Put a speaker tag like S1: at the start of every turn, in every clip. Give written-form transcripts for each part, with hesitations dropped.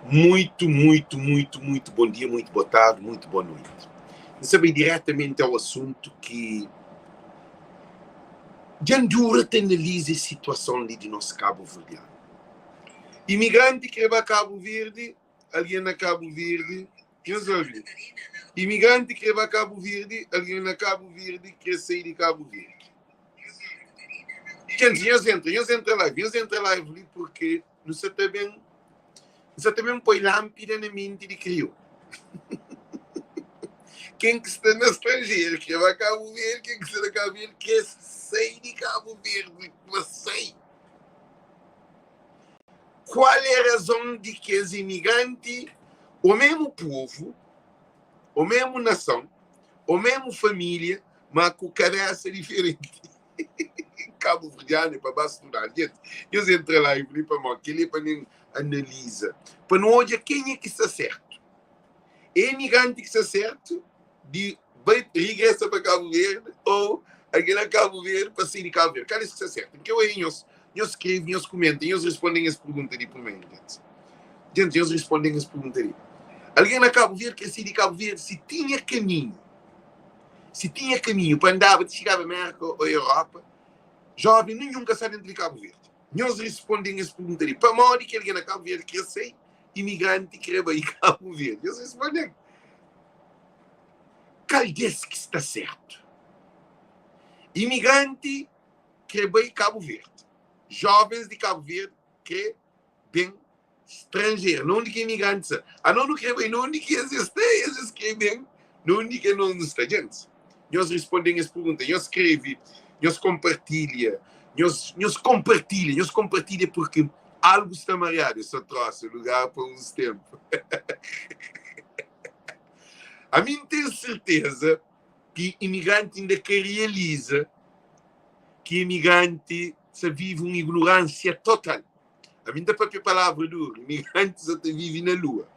S1: Muito bom dia, muito boa tarde, muito boa noite. Vamos bem diretamente ao assunto que Jandura analisa a situação ali de nosso Cabo Verdeano. Imigrante que vai a Cabo Verde, alguém na Cabo Verde, quem sabe? Imigrante que vai a Cabo Verde, alguém na Cabo Verde quer sair de Cabo Verde. Gente, nós entra live porque não se também põe lâmpada na mente de criou. Quem que está no estrangeiro, que vai a Cabo Verde, quem que está na Cabo Verde, quer sair de Cabo Verde, mas sei. Qual é a razão de que os imigrantes, o mesmo povo, o mesmo nação, o mesmo família, mas com cabeça diferente? Cabo Verdeano para basturar. Gente, eu entrei lá e falei para mim, que ele para mim analisa. Para não olhar quem é que está certo. É imigrante que está certo, de regressa para Cabo Verde, ou aquele a Cabo Verde para sair de Cabo Verde. Cara, isso que está certo. Porque eu escrevo, eu comento, eu respondo as perguntas ali por mim, gente. Eu respondo as perguntas ali. Alguém na Cabo Verde quer sair de Cabo Verde, se tinha caminho para andar, de chegar à América ou à Europa, jovem, nunca sai dentro de Cabo Verde. Nós respondemos as perguntas ali. Para morrer que alguém na Cabo Verde quer ser imigrante que quer ir a Cabo Verde. Nós respondemos. Qual desse que está certo? Imigrante quer ir a Cabo Verde. Jovens de Cabo Verde que bem estrangeiro. Não que imigrante. Não quer ir, não que eles querem bem, não que não está. Gente, nós respondemos as perguntas. Nós escrevemos. Nós compartilha porque algo está mareado, eu só trouxe lugar para uns tempos. A mim tenho certeza que imigrante ainda que realiza que imigrante se vive uma ignorância total. A mim da própria palavra dura, imigrante só vive na lua.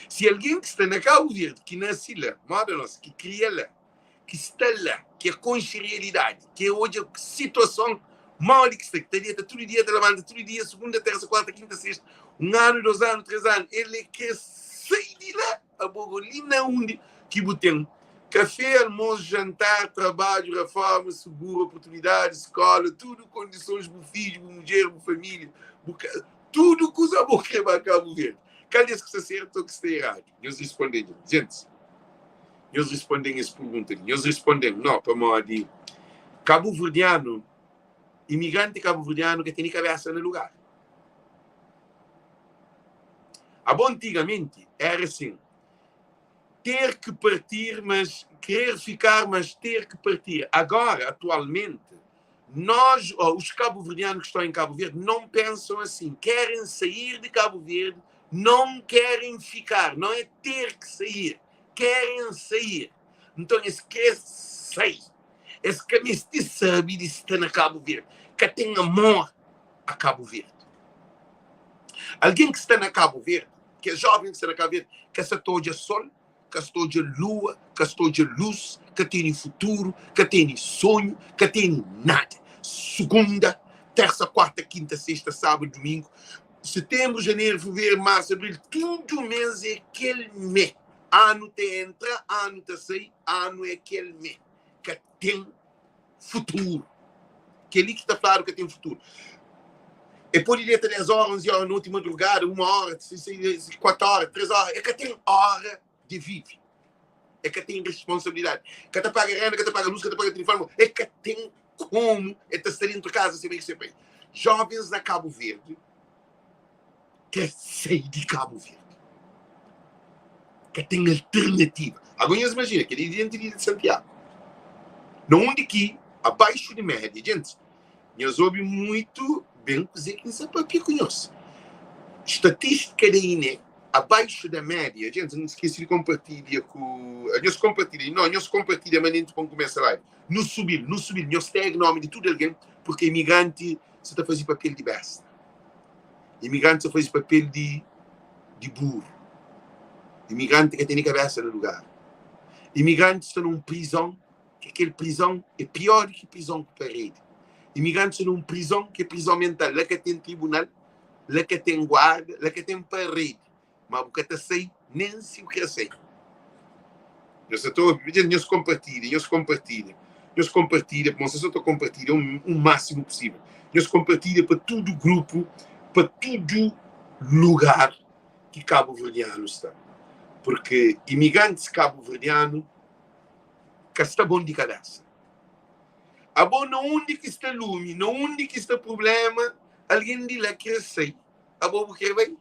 S1: Se alguém que está na Cabo Verde, que nasce lá, que cria lá, que está lá, que é com realidade, que é hoje a situação mal que está todo dia, todo dia, segunda, terça, quarta, quinta, sexta, 1 ano, 2 anos, 3 anos, ele quer sair de lá, a Bogolina, onde que botem café, almoço, jantar, trabalho, reforma, seguro, oportunidade, escola, tudo, condições para o filho, para a mulher, para a família, tudo que usa a boca para Cabo Verde. Cadê que está certo ou que está errado? Nós respondemos, gente. Nós respondemos as perguntas. Nós respondemos, não, para modo Cabo Verdeano, imigrante cabo-verdiano que tem cabeça no lugar. Antigamente era assim, ter que partir, mas querer ficar, mas ter que partir. Agora, atualmente, nós, os cabo-verdianos que estão em Cabo Verde, não pensam assim. Querem sair de Cabo Verde, não querem ficar. Não é ter que sair. Querem sair. Então, esse quer sair. Esse que me sabe de estar na Cabo Verde. Que tem amor a Cabo Verde. Alguém que está na Cabo Verde, que é jovem que está na Cabo Verde, que está todo de sol, que está todo de lua, que está todo de luz, que tem futuro, que tem sonho, que tem nada. Segunda, terça, quarta, quinta, sexta, sábado, domingo, setembro, janeiro, fevereiro, março, abril, tudo mês é aquele mês. Ano te entra, ano te sai, ano é aquele mês que tem futuro. Aquele que está claro que tem futuro. É por ir 3 horas, 11 horas, na última madrugada, 1 hora, 4 horas, 3 horas. É que tem hora de viver. É que tem responsabilidade. Que te paga renda, que te paga luz, que te paga telefone. É que tem como estar dentro de casa, se bem que sempre. Jovens na Cabo Verde que saem de Cabo Verde. Que tem alternativa. Agora, imagina, que ele é dentro de Santiago. Não onde que, abaixo de média, gente, nós ouvimos muito bem dizer que não sabe o que conhece. Estatística da INE, abaixo da média, gente, não esqueci de compartilhar com... Nós compartilhamos, mas nem para começar a live. No subir, nós temos o nome de tudo alguém, porque imigrante você está fazendo papel de besta. Imigrante você faz papel de burro. Imigrante que tem a cabeça no lugar. Imigrante está numa prisão, que aquela prisão é pior que prisão que parede. Imigrantes estão numa prisão que é prisão mental. Lá que tem tribunal, lá que tem guarda, lá que tem parede. mas eu sei nem se o que sei. Eu estou pedindo, nós compartilha, mas eu estou compartilhando o máximo possível. Nós compartilha para todo o grupo, para todo lugar que cabo-verdiano está. Porque imigrantes cabo-verdiano que está bom de cabeça. A bom não onde que está lume, não onde que está problema, alguém de lá quer sair. A bom porque vai.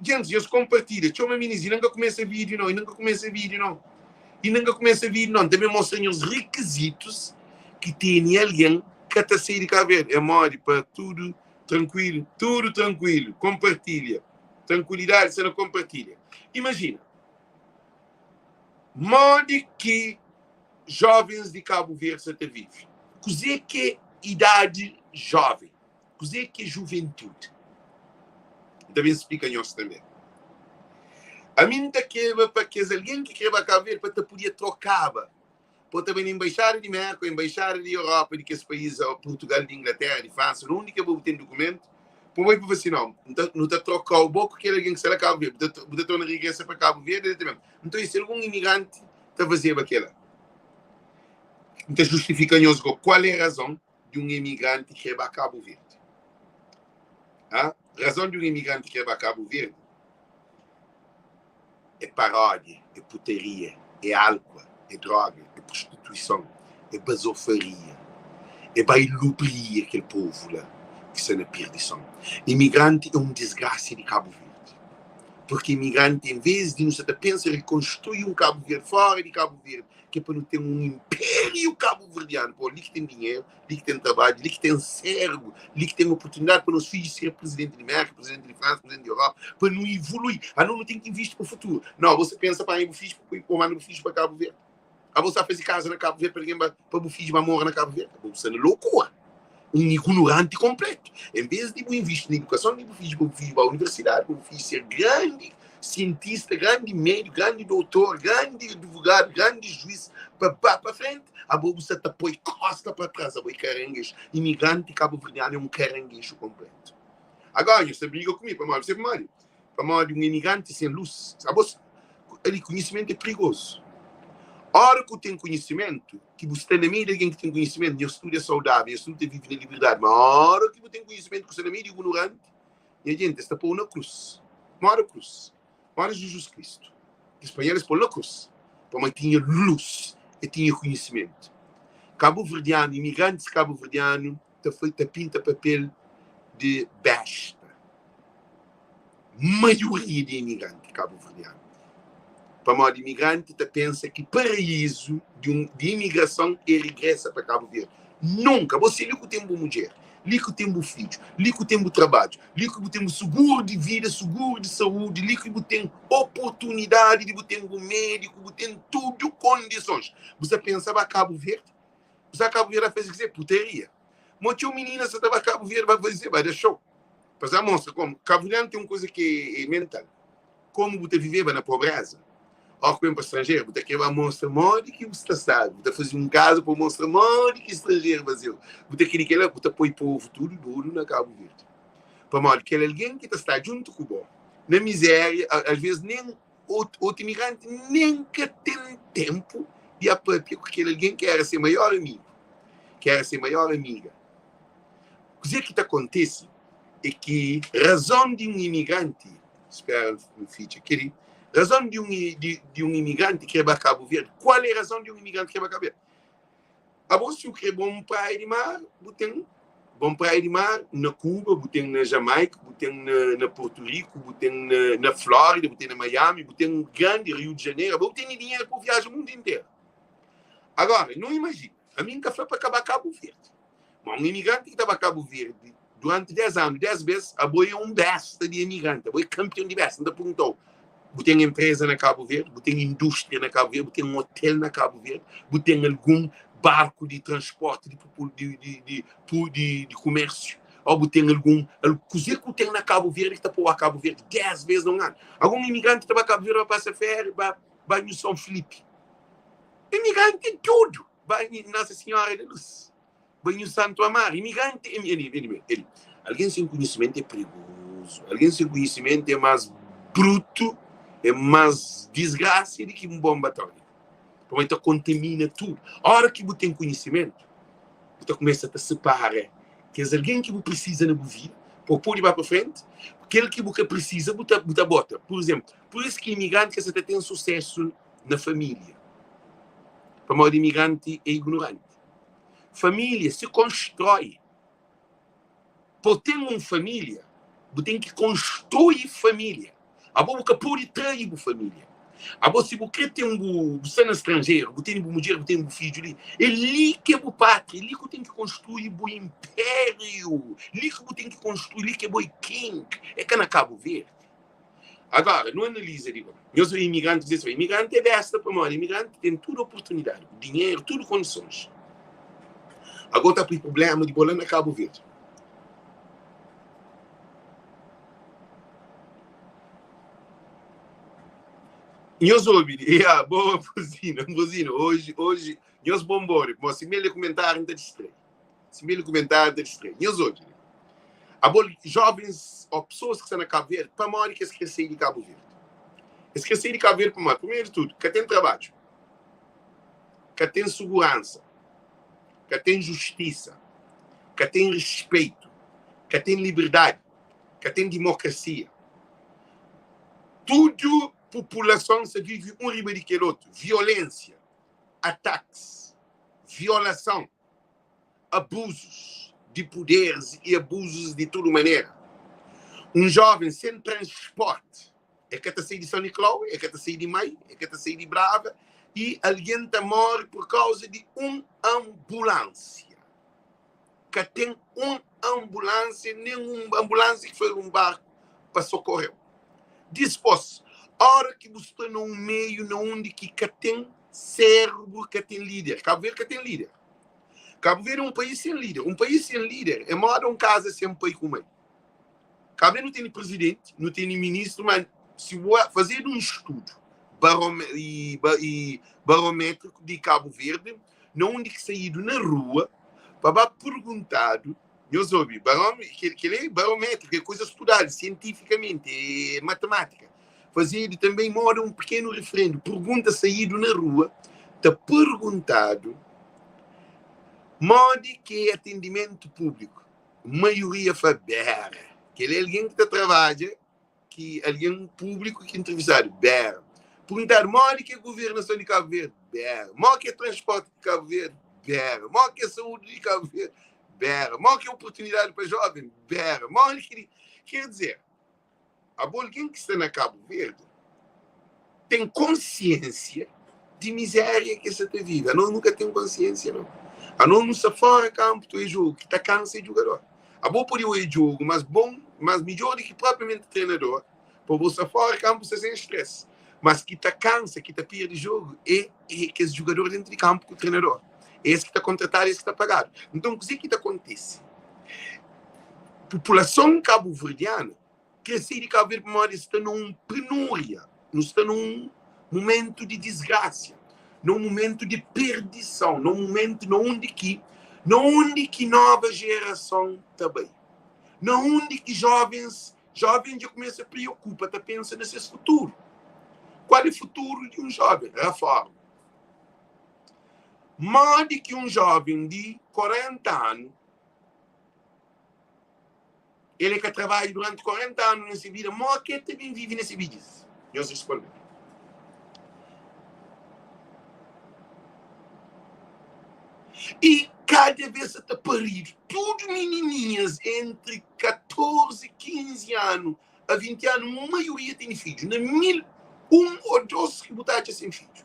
S1: Gente, eu compartilho. Deixa eu me dizer, nunca começa vídeo não, e nunca começa vídeo não. Também mostrem os requisitos que tem alguém que está sair de Cabo Verde. É mole para tudo tranquilo. Compartilha. Tranquilidade, você não compartilha. Imagina. Modo que jovens de Cabo Verde se vivem. Coisa que é idade jovem. Coisa que é juventude. Também se explica isso também. A mim está queima para que alguém que quer Cabo Verde para te poder trocar. Pode também embaixada de América, embaixada de Europa, de que esse país, Portugal, de Inglaterra, de França, não única que tem documento. Por aí, assim, não está trocar o boco que alguém que se lá Cabo Verde, você está na riqueza para Cabo Verde, então se algum imigrante está fazendo aquilo. Então justifica qual é a razão de um imigrante que vai a Cabo Verde. A razão de um imigrante que vai a Cabo Verde é paródia, é putaria, é álcool, é droga, é prostituição, é basofaria, é bailubria, aquele povo lá que está na perdição. Imigrante é desgraça de Cabo Verde. Porque imigrante, em vez de nos pensar em construir Cabo Verde fora de Cabo Verde, que é para não ter império cabo-verdiano, pô, ali que tem dinheiro, ali que tem trabalho, ali que tem cérebro, ali que tem oportunidade para os filhos ser presidente de América, presidente de França, presidente de Europa, para não evoluir. Não tem que investir para o futuro. Não, você pensa para ir para filhos para Cabo Verde. Você faz casa na Cabo Verde para alguém para o filho vai morrer na Cabo Verde. Você é loucura. Ignorante completo. Em vez de investir na educação, de filho para a universidade, para o filho ser grande cientista, grande médico, grande doutor, grande advogado, grande juiz, para frente, a bolsa está põe costa para trás, a boi caranguejo. Imigrante cabo-verdiano é um caranguejo completo. Agora, você briga comigo, para mal de um imigrante sem luz. Ele conhecimento é perigoso. A hora que eu tenho conhecimento, que você tem na mídia alguém que tem conhecimento, eu estudo é saudável, eu estudo vive na liberdade, mas a hora que eu tenho conhecimento, que você tem na mídia ignorante, a gente está por uma cruz. Uma cruz. Para Jesus Cristo. Os espanhóis por na cruz. Para tinha luz e tinha conhecimento. Cabo-verdiano, imigrantes cabo-verdiano, está pinta papel de besta. Maioria de imigrantes cabo-verdiano. Para modo de imigrante, pensa que paraíso de imigração é regressa para Cabo Verde. Nunca. Você liga o tempo mulher, liga o tempo filho, liga o tempo trabalho, liga o tempo seguro de vida, seguro de saúde, liga o tempo oportunidade, liga o tempo médico, o tempo tudo condições. Você pensava a Cabo Verde? Você a Cabo Verde fez dizer puteria. Muitas meninas você estava a Cabo Verde vai fazer, vai dar show. Para mostra como Cabo Verde tem uma coisa que é mental. Como você viveva na pobreza. Ou como para estrangeiro, você quer mostrar modo que você sabe, você fazer caso para mostrar modo que estrangeiro fazeu. Você quer que ela põe povo tudo duro na Cabo Verde. Para modo que alguém que está junto com o bom, na miséria, às vezes nem outro imigrante nem que tem tempo de apoiar porque alguém quer ser maior amigo, quer ser maior amiga. O que acontece é que a razão de um imigrante, espera um feature aqui, razão de um imigrante que vai a Cabo Verde. Qual é a razão de um imigrante que vai a Cabo Verde? A você quer bom praia de mar, tem bom praia de mar na Cuba, tem na Jamaica, tem na Porto Rico, tem na Flórida, tem na Miami, tem um grande Rio de Janeiro, tem dinheiro para viajar o mundo inteiro. Agora, não imagina, a minha foi para acabar Cabo Verde. Mas um imigrante que estava a Cabo Verde durante 10 anos, 10 vezes, a boi é besta de imigrante, a boi é campeão de besta, ainda perguntou. Tem empresa na Cabo Verde, tem indústria na Cabo Verde, tem hotel na Cabo Verde, tem algum barco de transporte de comércio, ou tem algum coisa que tem na Cabo Verde que está por a Cabo Verde 10 vezes no ano. Algum imigrante que está a Cabo Verde vai passar férias, vai no São Felipe. Imigrante tem tudo. Vai em Nossa Senhora da Luz, vai no Santo Amaro. Imigrante, alguém sem conhecimento é perigoso. perigoso. Alguém sem conhecimento é mais bruto, é mais desgraça do que um bomba atômica. Então contamina tudo. A hora que você tem conhecimento, você começa a separar que é alguém que você precisa na vida, para pôr para frente, aquele que você precisa, você bota. Por exemplo, por isso que imigrante que você tem sucesso na família. Para modo imigrante é ignorante. Família se constrói. Para ter uma família, você tem que construir família. A boa que pode trair a família. A boa se você tem você no estrangeiro, você tem uma mulher, você tem um filho ali, é ali que é o pátria, é ali que você tem que construir o império, é ali que você tem que construir, é ali que é o king. É que não Cabo Verde. Agora, não analisa, digo, eu sou imigrante, diz, imigrante é besta para nós, imigrante tem toda oportunidade, dinheiro, tudo condições. Agora está o problema de bola na Cabo Verde. Eu soube, boa buzina, hoje, nós bombores, mas se me comentário ainda distrai. Eu soube. Jovens ou pessoas que estão na Cabo Verde, para morrer que esquecer de Cabo Verde. Esquecer de Cabo Verde, para morrer, primeiro de tudo, que tem trabalho, que tem segurança, que tem justiça, que tem respeito, que tem liberdade, que tem democracia. Tudo população se vive um riba de que outro. Violência, ataques, violação, abusos de poderes e abusos de toda maneira. Um jovem sem transporte é que está sair de São Nicolau, é que está sair de Maio, é que está sair de Brava e alguém está morre por causa de uma ambulância. Que tem uma ambulância, nenhuma ambulância que foi um barco para socorrer. Disposto. Hora que você está num meio onde que tem cérebro, que tem líder. Cabo Verde que tem líder. Cabo Verde é um país sem líder. Um país sem líder é modo um casa sem um país com meio. Cabo Verde não tem presidente, não tem ministro, mas se fazer um estudo barométrico de Cabo Verde, não onde que saído na rua, para perguntado, eu soube, que é barométrico, é coisa estudada cientificamente, é matemática. Fazer também mora um pequeno referendo, pergunta saído na rua, está perguntado, modo que é atendimento público, maioria fala, que ele é alguém que trabalha, que alguém público que entrevistado, perguntar, modo que é governação de Cabo Verde, modo que é transporte de Cabo Verde, modo que é saúde de Cabo Verde, modo que é oportunidade para jovem, modo que quer dizer, alguém que está na Cabo Verde tem consciência de miséria que você vive. Nós nunca tem consciência, não. A nós não se fora campo, tu é jogo, que está cansa de jogador. A boa por eu é jogo, mas bom, mas melhor do que propriamente treinador, para você fora campo, você sem estresse. Mas que está cansa, que está pia de jogo, é que esse jogador dentro de campo com o treinador. É esse que está contratado, é esse que está pagado. Então, o que acontece? População cabo-verdiana, crescer de Cabo Verde está numa penúria, não está num momento de desgraça, num momento de perdição, num momento onde que nova geração também, onde que jovens já começam a preocupar, tá pensando nesse futuro. Qual é o futuro de um jovem? Reforma. Mais de que um jovem de 40 anos ele que trabalha durante 40 anos nessa vida, mas que também vive nesse vídeo. Eu respondo. E cada vez está parido, tudo menininhas entre 14 e 15 anos a 20 anos, a maioria tem filhos. Na 1 ou 2 que botaram sem filhos.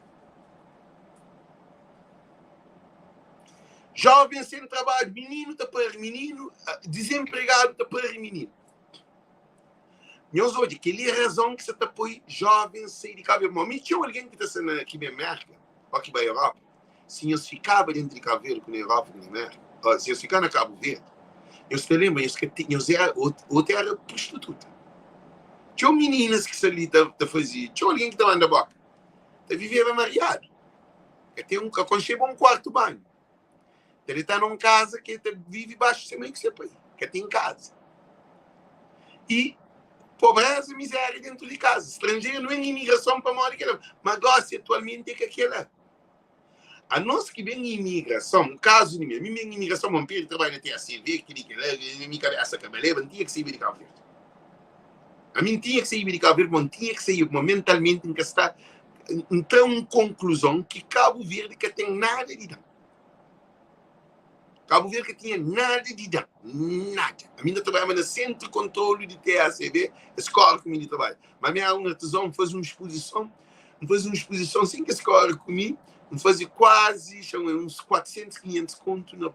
S1: Jovem sem trabalho, menino está para menino, desempregado está para menino. Nós hoje, que é a razão que você está para jovem sair de Cabo Verde. Mas tinha alguém que está sendo aqui na América, ou aqui na Europa, se eles ficavam dentro de Cabo Verde, com a Europa, com a América, se eles ficavam na Cabo Verde, eu se lembro, eles eram outra prostituta. Tinha meninas que ali faziam, tinha alguém que estava na boca, vivia mariado, que aconchega um quarto banho. Ele está numa casa que vive baixo de que você põe, que tem casa. E pobreza e miséria dentro de casa. Estrangeiro não é imigração para morar aquela. Mas gosta atualmente é que aquela. A nós que vem imigração, caso de mim vem imigração, um período de trabalho na TACV, que minha cabeça cabeleira, não tinha que sair de Cabo Verde. A mim tinha que sair de Cabo Verde, não tinha que sair mentalmente em que está. Então, em conclusão, que Cabo Verde que tem nada de dar. Cabo Verde que tinha nada de dar. Nada. A minha trabalhava no Centro de Controle de TACV, a escola que a minha trabalha. Mas a minha uma tesão faz uma exposição assim que a escola comigo, fazia quase, uns 400, 500 contos na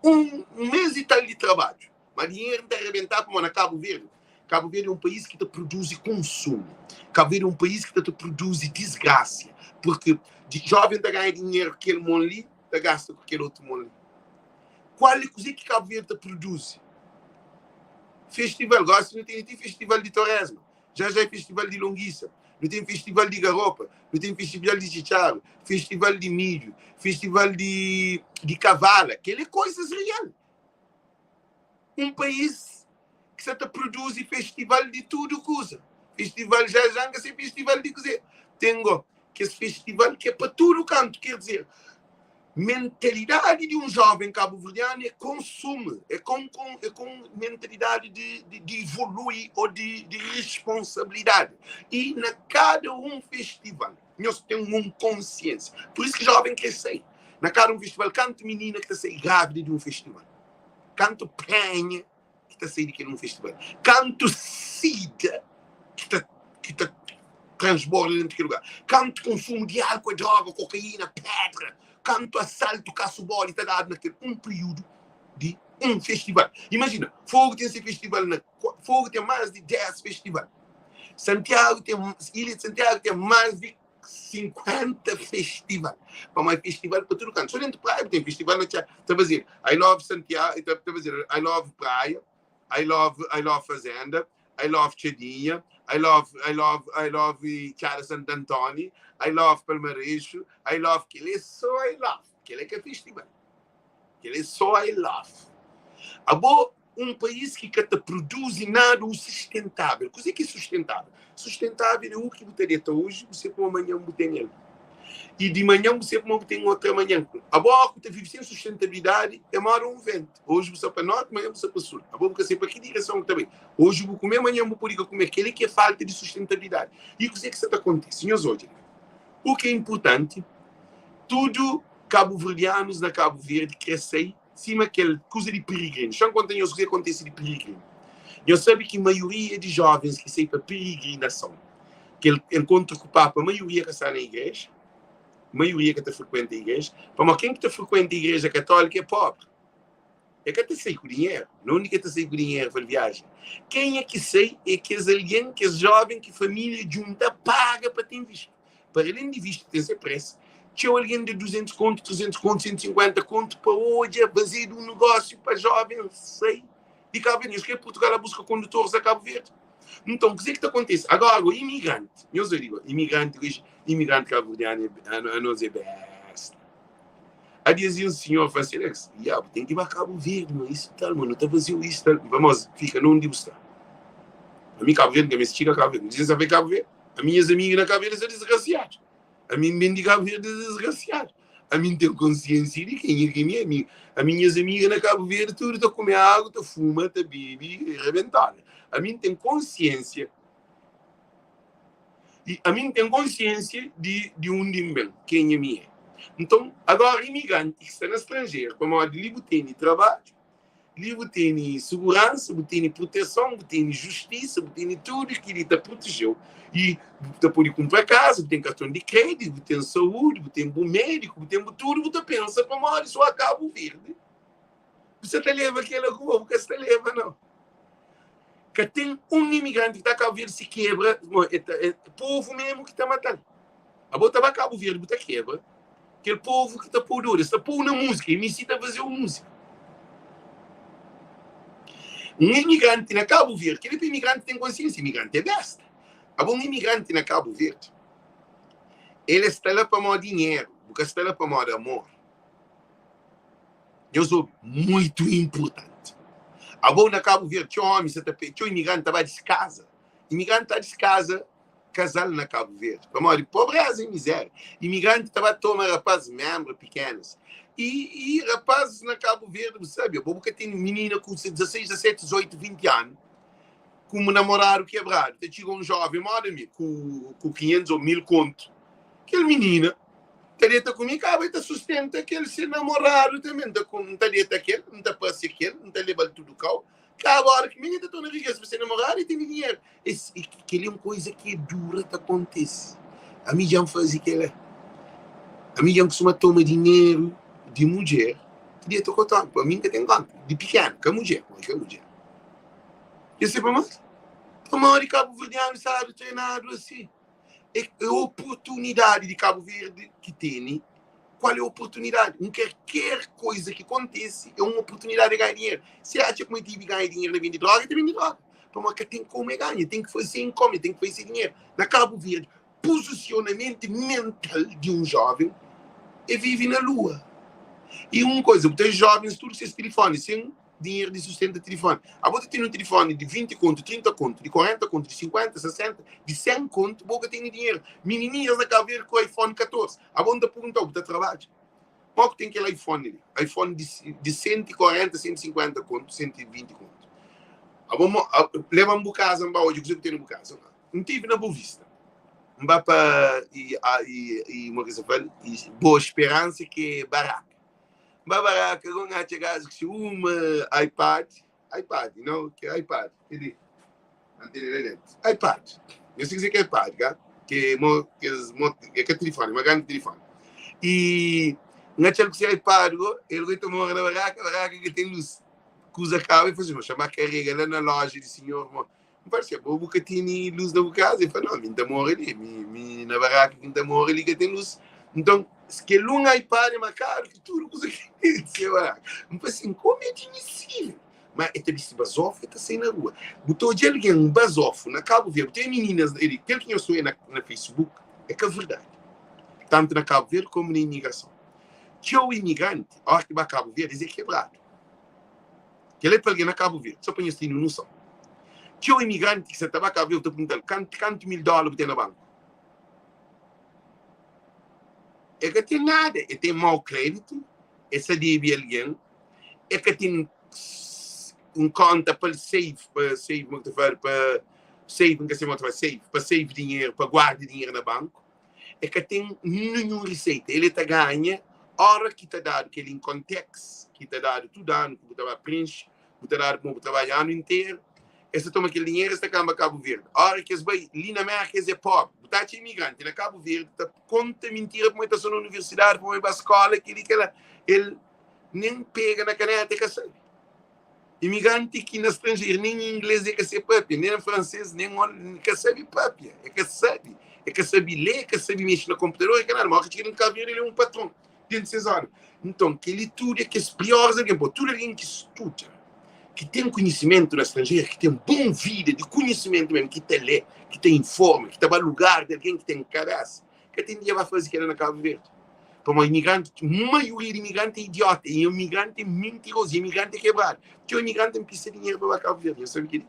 S1: um mês e tal de trabalho. Mas dinheiro não arrebentar para Cabo Verde. Cabo Verde é um país que te produz consumo. Cabo Verde é um país que te produz desgraça. Porque de jovem te ganha dinheiro com aquele mundo ali, te gasta com aquele outro mundo ali. Qual é a coisa que Cabo Verde te produz? Festival, gosto, não tem festival de torresmo. Já é festival de longuiça. Não tem festival de garopa, não tem festival de chicharro, festival de milho, festival de cavalo, aquelas coisas reais. Um país que se te produz festival de tudo coisa. Festival jajanga, sem festival de coisa. Tenho que esse festival que é para todo canto, quer dizer, mentalidade de um jovem cabo-verdiano é consumo, é com mentalidade de evoluir ou de responsabilidade. E na cada um festival, nós temos uma consciência. Por isso que jovem quer sair. Na cada um festival, canto menina que está saindo grávida de um festival. Canto penha que está saindo de um festival. Canto sida que está transborda dentro daquele lugar. Canto consumo de álcool, droga, cocaína, pedra. Canto assalto, caço-bola, está dado naquele período de um festival. Imagina, Fogo tem esse festival, Fogo tem mais de 10 festivais. Ilha de Santiago tem mais de 50 festivais. Para mais festival para todo canto. Só dentro da praia tem festival, está a fazer I Love Santiago, está a fazer I Love Praia, I Love Fazenda, I Love Chadinha, I love Chiara Santo António, I love Palmarejo, I love que ele é só I love, que ele é que é festival, que ele é só I love. Abo um país que te produz nada o sustentável. O que é sustentável? Sustentável é o que você tem hoje, você põe amanhã você tem ele. E de manhã você tem outra manhã. Agora que você vive sem sustentabilidade, é maior um vento. Hoje você para norte, amanhã você para sul. Agora você para que direção também? Hoje vou comer, amanhã vou poder comer. Aquele que é falta de sustentabilidade. E o que é que está acontecendo hoje? O que é importante, tudo cabo-verdianos na Cabo Verde crescem cima daquela coisa de peregrino. Já quando tem o que acontece de peregrino. Eu sei que a maioria de jovens que saem para peregrinação, que ele encontra com o Papa, a maioria que está na igreja, a maioria que frequenta a igreja, mas quem que frequenta a igreja católica é pobre. É que te sei com dinheiro, não é que te sei com dinheiro para viagem. Quem é que sei é que é alguém, que é jovem, que a família junta paga para ter visto. Para além de visto, tem esse preço. Tinha alguém de 200 contos, 300 contos, 150 contos para hoje fazer um negócio para jovens, sei. De Cabo Verde, que Portugal busca condutores a Cabo Verde. Então, o que é que acontece? Agora, o imigrante, eu digo, imigrante cabo-verdiano, a nós é besta. Aí dizia o senhor Francisco, tem que ir para Cabo Verde, não é isso tal, mano, está fazendo isso tal. Vamos, fica, não onde está. A mim, Cabo Verde, que me estica Cabo Verde. Dizem saber Cabo Verde. As minhas amigas na Cabo Verde são desgraciadas. A mim, bem de Cabo Verde, é desgraciado. A mim, tem consciência de quem é minha amiga. As minhas amigas na Cabo Verde, tudo está a comer água, está a fumar, está a beber, e arrebentar. A mim tem consciência. E a mim tem consciência de onde vem, quem é minha. Então, agora, imigrante que está no estrangeiro, como a de livro tem trabalho, livro tem segurança, tem proteção, tem justiça, tem tudo que ele te protegeu. E você pode comprar casa, tem cartão de crédito, tem saúde, tem bom médico, tem tudo, você pensa para morar só a Cabo Verde. Você te leva aquela rua, porque você te leva, não. Que tem um imigrante que está a Cabo Verde se quebra, é o povo mesmo que está matando. A bota vai a Cabo Verde, bota quebra, aquele povo que está por dura, está por na música, e me cita a fazer música. Um imigrante na Cabo Verde, aquele imigrante tem consciência, imigrante é besta. Um imigrante na Cabo Verde, ele está lá para amar dinheiro, porque está lá para amar amor. Eu sou muito importante. A bom na Cabo Verde, tinha homem, tinha imigrante estava de casa. Imigrante está de casa, casal na Cabo Verde. Para pobreza e miséria. Imigrante estava a tomar rapazes membros pequenos. E rapazes na Cabo Verde, sabe? A boca tem menina com 16, 17, 18, 20 anos, como namorado quebrado. Então, chegou um jovem, mora-me, com 500 ou 1000 conto. Aquela menina, está comigo, está sustenta aquele ser namorado também. Está aquele, não está para ser aquele, não está levando tudo o carro. Cada hora que menina está na riqueza, você namorar e tem dinheiro. Aquele é uma coisa que é dura que acontece. A mim já me faz aquela. A mim já costuma tomar dinheiro de mulher. Que estou contando. Para mim que tem conta. De pequeno, que a mulher. Que a mulher. E assim para mais? A maioria de Cabo Verdeano sabe treinado assim. É a oportunidade de Cabo Verde que tem. Qual é a oportunidade? Qualquer coisa que aconteça é uma oportunidade de ganhar dinheiro. Se acha que eu tive ganhar dinheiro na venda de droga, tem venda de droga. Então, tem como ganhar, tem que fazer income, tem que fazer dinheiro. Na Cabo Verde, posicionamento mental de um jovem é vive na lua. E uma coisa, tem jovens, todos esses telefones, sem dinheiro de sustento de telefone. A você tem um telefone de 20 conto, 30 conto, de 40 conto, de 50, 60, de 100 conto, boca tem dinheiro. Menininhas na Cabo Verde com o iPhone 14. A bunda perguntou, você trabalha? Pouco tem aquele iPhone, iPhone de 140, 150 conto, 120 conto. Leva-me para casa, hoje, que eu tenho para casa. Não tive na Boa Vista. Não para uma coisa, Boa Esperança, que é barato. Baraca, eu não chegar a uma iPad, não, que é iPad, iPad. Eu sei que é iPad, que é telefone, uma grande telefone. E não tinha que iPad, ele tomou na baraca que tem luz, que usa cabo e faz chamar carrega lá na loja de senhor, não parece bobo que tem luz na casa, e fala, não, minha morre ali, na baraca que minha morre ali que tem luz. Então, se que um iPad é mais caro que tudo que você vai. Então, assim, como é admissível? Mas é também se basofo, está sem na rua. Botou de alguém um basofo na Cabo Verde. Tem meninas, pelo que eu sou na Facebook, é que é verdade. Tanto na Cabo Verde como na imigração. Que o imigrante, a hora que vai a Cabo Verde, é quebrado. Que ele é para alguém na Cabo Verde, só para isso tem noção. Que o imigrante que você está a Cabo Verde, eu estou perguntando, quanto $1000 tem na banca? É que tem nada, é tem mau crédito, é se deve alguém, é que tem conta para save, para save dinheiro, para guardar dinheiro no banco, é que tem nenhuma receita. Ele está ganha, hora que está dado aquele contexto, que está dado tudo ano, que está preenche, que está dado para trabalhar ano inteiro, essa toma aquele dinheiro, esta cama Cabo Verde. A hora que vai ali na América, é pobre. Está imigrante na Cabo Verde, está conta mentira para uma na universidade, para uma escola, que ele nem pega na caneta que sabe. Imigrante que na estrangeiro, nem em inglês é que sabe papia, nem em francês, nem que sabe papia. É que sabe ler, é que sabe mexer no computador, é que nada, que ele Cabo Verde, ele é um patrão, dentro de 6 horas. Então, que ele tudo é que as piores, tudo alguém que estuda, que tem conhecimento no estrangeiro, que tem bom vida de conhecimento mesmo, que te lê, que te informa, que está no lugar de alguém que tem cabeça, que tem dia vai fazer que era na Cabo Verde. Para uma imigrante, a maioria de imigrante é idiota, e o imigrante é mentiroso, e o imigrante é quebrado. O imigrante não precisa de dinheiro para Cabo Verde, eu sabe o que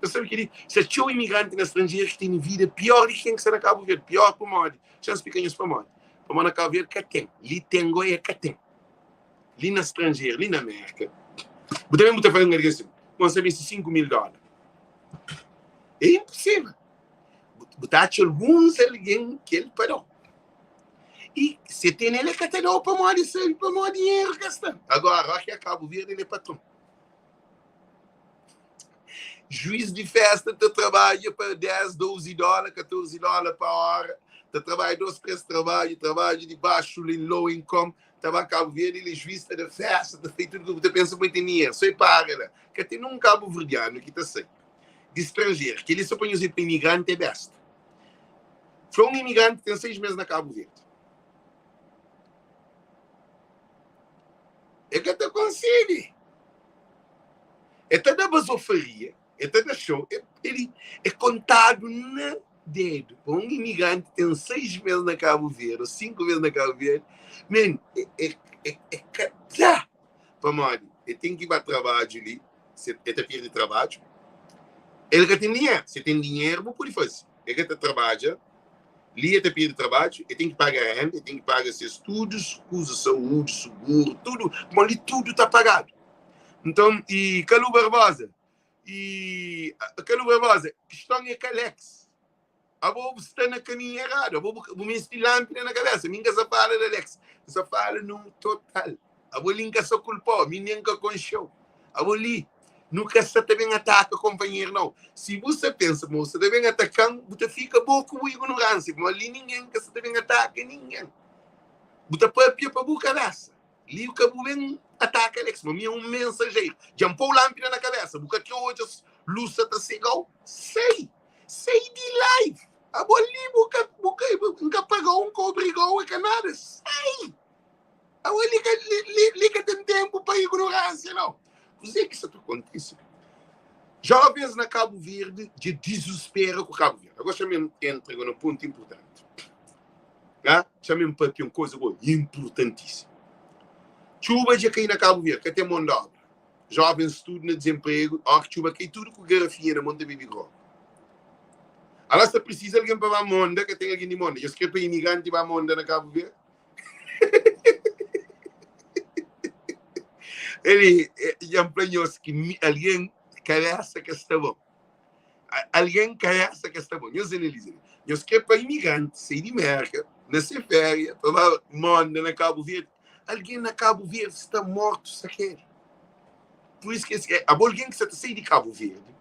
S1: é? Se o imigrante no estrangeiro que tem vida pior do que tem que ser na Cabo Verde, pior para o modo, chance pequenas para o modo. Para na Cabo Verde, que tem. Ali tem goia que tem. Ali no estrangeiro, ali na América. Eu também vou fazer uma ligação. Vamos saber se $5000. É impossível. Botar alguns alguém que ele parou. E se tem ele que te deu para o dinheiro gastando. Agora, aqui a Cabo Verde, ele é patrão. Juiz de festa, tu trabalha para $10, $12, $14 por hora. Tu trabalha 2, 3 trabalho de baixo, low income. Estava a Cabo Verde, ele é juiz de festa, está feito tudo que você pensa muito em dinheiro. Só paga, né? Que tem um cabo verdeano que está sem. De estrangeiro, que ele só põe para imigrante é besta. Foi um imigrante que tem 6 meses na Cabo Verde. É que tu consegue. É toda basofaria, é toda show. Ele é contado no dedo. Um imigrante tem 6 meses na Cabo Verde, ou 5 meses na Cabo Verde. Man, é para ele tem que ir para trabalho ali, ele perde trabalho, ele que tem dinheiro, se tem dinheiro, não pode fazer. Ele que trabalha, ele perde trabalho, ele tem que pagar renda, ele tem que pagar seus estudos, coisas de saúde, seguro, tudo, mas ali tudo está pagado. Então, e Calu Barbosa, questão é que Alex, a bobo está na caminho errado, a bobo me estilâmpida na cabeça, minha só fala de Alex, só fala no total, a bobo linka só culpou, minha nunca conchou, a bobo ali, nunca se também ataca companheiro, não. Se você pensa, moça, também atacando, você fica bom com ignorância, mas ali ninguém que se também ataca, ninguém. Você pode para a boca dessa. Ali o cabo vem ataca Alex, mas é um mensageiro. Jampou lâmpada na cabeça, porque que hoje a luz está cegou, sei de live. A bolinha nunca pagou, nunca obrigou a nada, sei. A bolinha liga tem tempo para ignorância, não. Você que isso acontece. Jovens na Cabo Verde de desespero com o Cabo Verde. Agora chamei entra no ponto importante. Chamei para uma coisa boa, importantíssima. Chuva já cai na Cabo Verde, que tem mão de obra. Jovens tudo no desemprego, a chuva cai tudo com garrafinha na mão de bibigó. Ela se precisa alguém para a monda, que tem alguém de monda. Eu escrevi para imigrante para a monda na Cabo Verde. Ele já planejou que alguém quer essa questão. Alguém quer essa questão. Eu escrevi para imigrante, sair de América, nessa férias, para a monda na Cabo Verde. Alguém na Cabo Verde está morto, saqueiro. Por isso que alguém que está sair de Cabo Verde,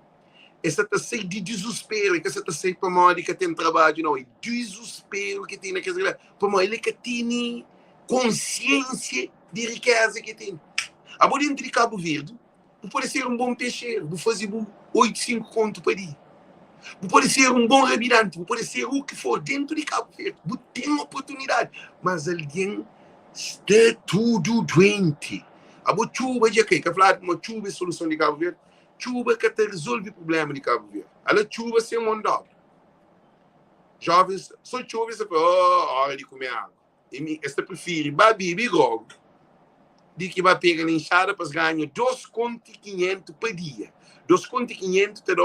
S1: está sair de desespero, que está sair para uma que tem trabalho, não, é desespero que tem naquela para uma ele que tem consciência de riqueza que tem. A boa dentro de Cabo Verde, pode ser um bom peixeiro, vou fazer 8-5 conto para dia. Pode ser um bom revirante, pode ser o que for dentro de Cabo Verde, tem oportunidade, mas alguém está tudo doente. A boa chuva de aqui, que falar de uma chuva é solução de Cabo Verde, chuva que te resolve o problema de Cabo Verde. Ela chuva sem mão de obra. Jovens, só chuva e você fala, hora de comer água. E você prefere beber bigode, de que vai pegar na enxada para ganhar 2,500 por dia. 2,500 te dá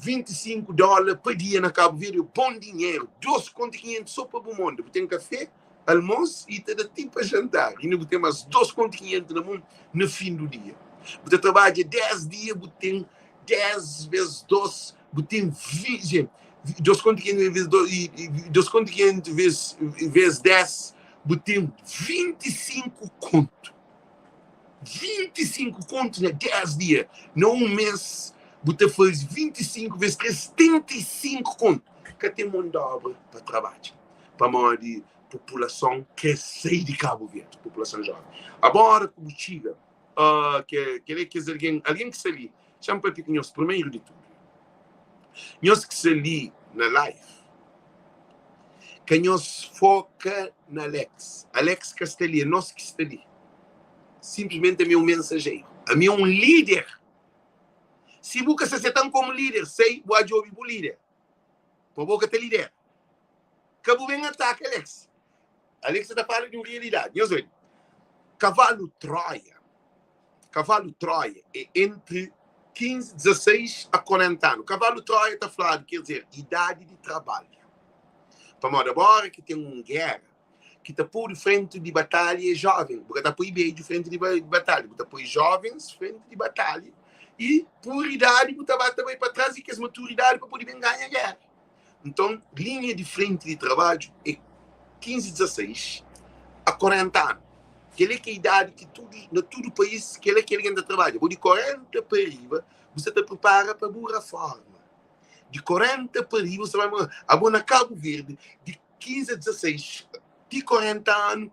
S1: $25 por dia na Cabo Verde, bom dinheiro. 2,500 só para o mundo. Tem café, almoço e te dá tempo para jantar. E não tem mais 2,500 no mundo no fim do dia. Você trabalha 10 dias, você tem 10 vezes 2, você tem 20. 2,500 vezes 10, você tem 25 conto. 25 contos em 10 dias. Num mês, você faz 25 vezes 3, 75 contos. Que tem mão de obra para trabalho. Para a maior população que sai de Cabo Verde, população jovem. Agora, como chega, alguém que se ali, chama para nós, primeiro de tudo. Nós que se ali na live, que nós foca na Alex Castelhia, nós que está ali. Simplesmente é meu mensageiro. A mim é um líder. Se você se aceitam como líder, sei, pode ouvir o líder. Por boca te líder. Cabo bem ataque, Alex. Alex está falando de uma realidade. Eu sei. Cavalo Troia é entre 15, 16 a 40 anos. Cavalo Troia está falando, quer dizer, idade de trabalho. Para moda agora que tem uma guerra, que está por frente de batalha jovem, porque está por de frente de batalha, está por jovens frente de batalha, e por idade, você vai também para trás e que as maturidade para poder ganhar a guerra. Então, linha de frente de trabalho é 15, 16 a 40 anos. Que é a idade que no todo o país que ele ainda trabalha. De 40 para arriba, você te prepara para a boa reforma. De 40 para arriba, você vai a na Cabo Verde, de 15 a 16 de 40 anos,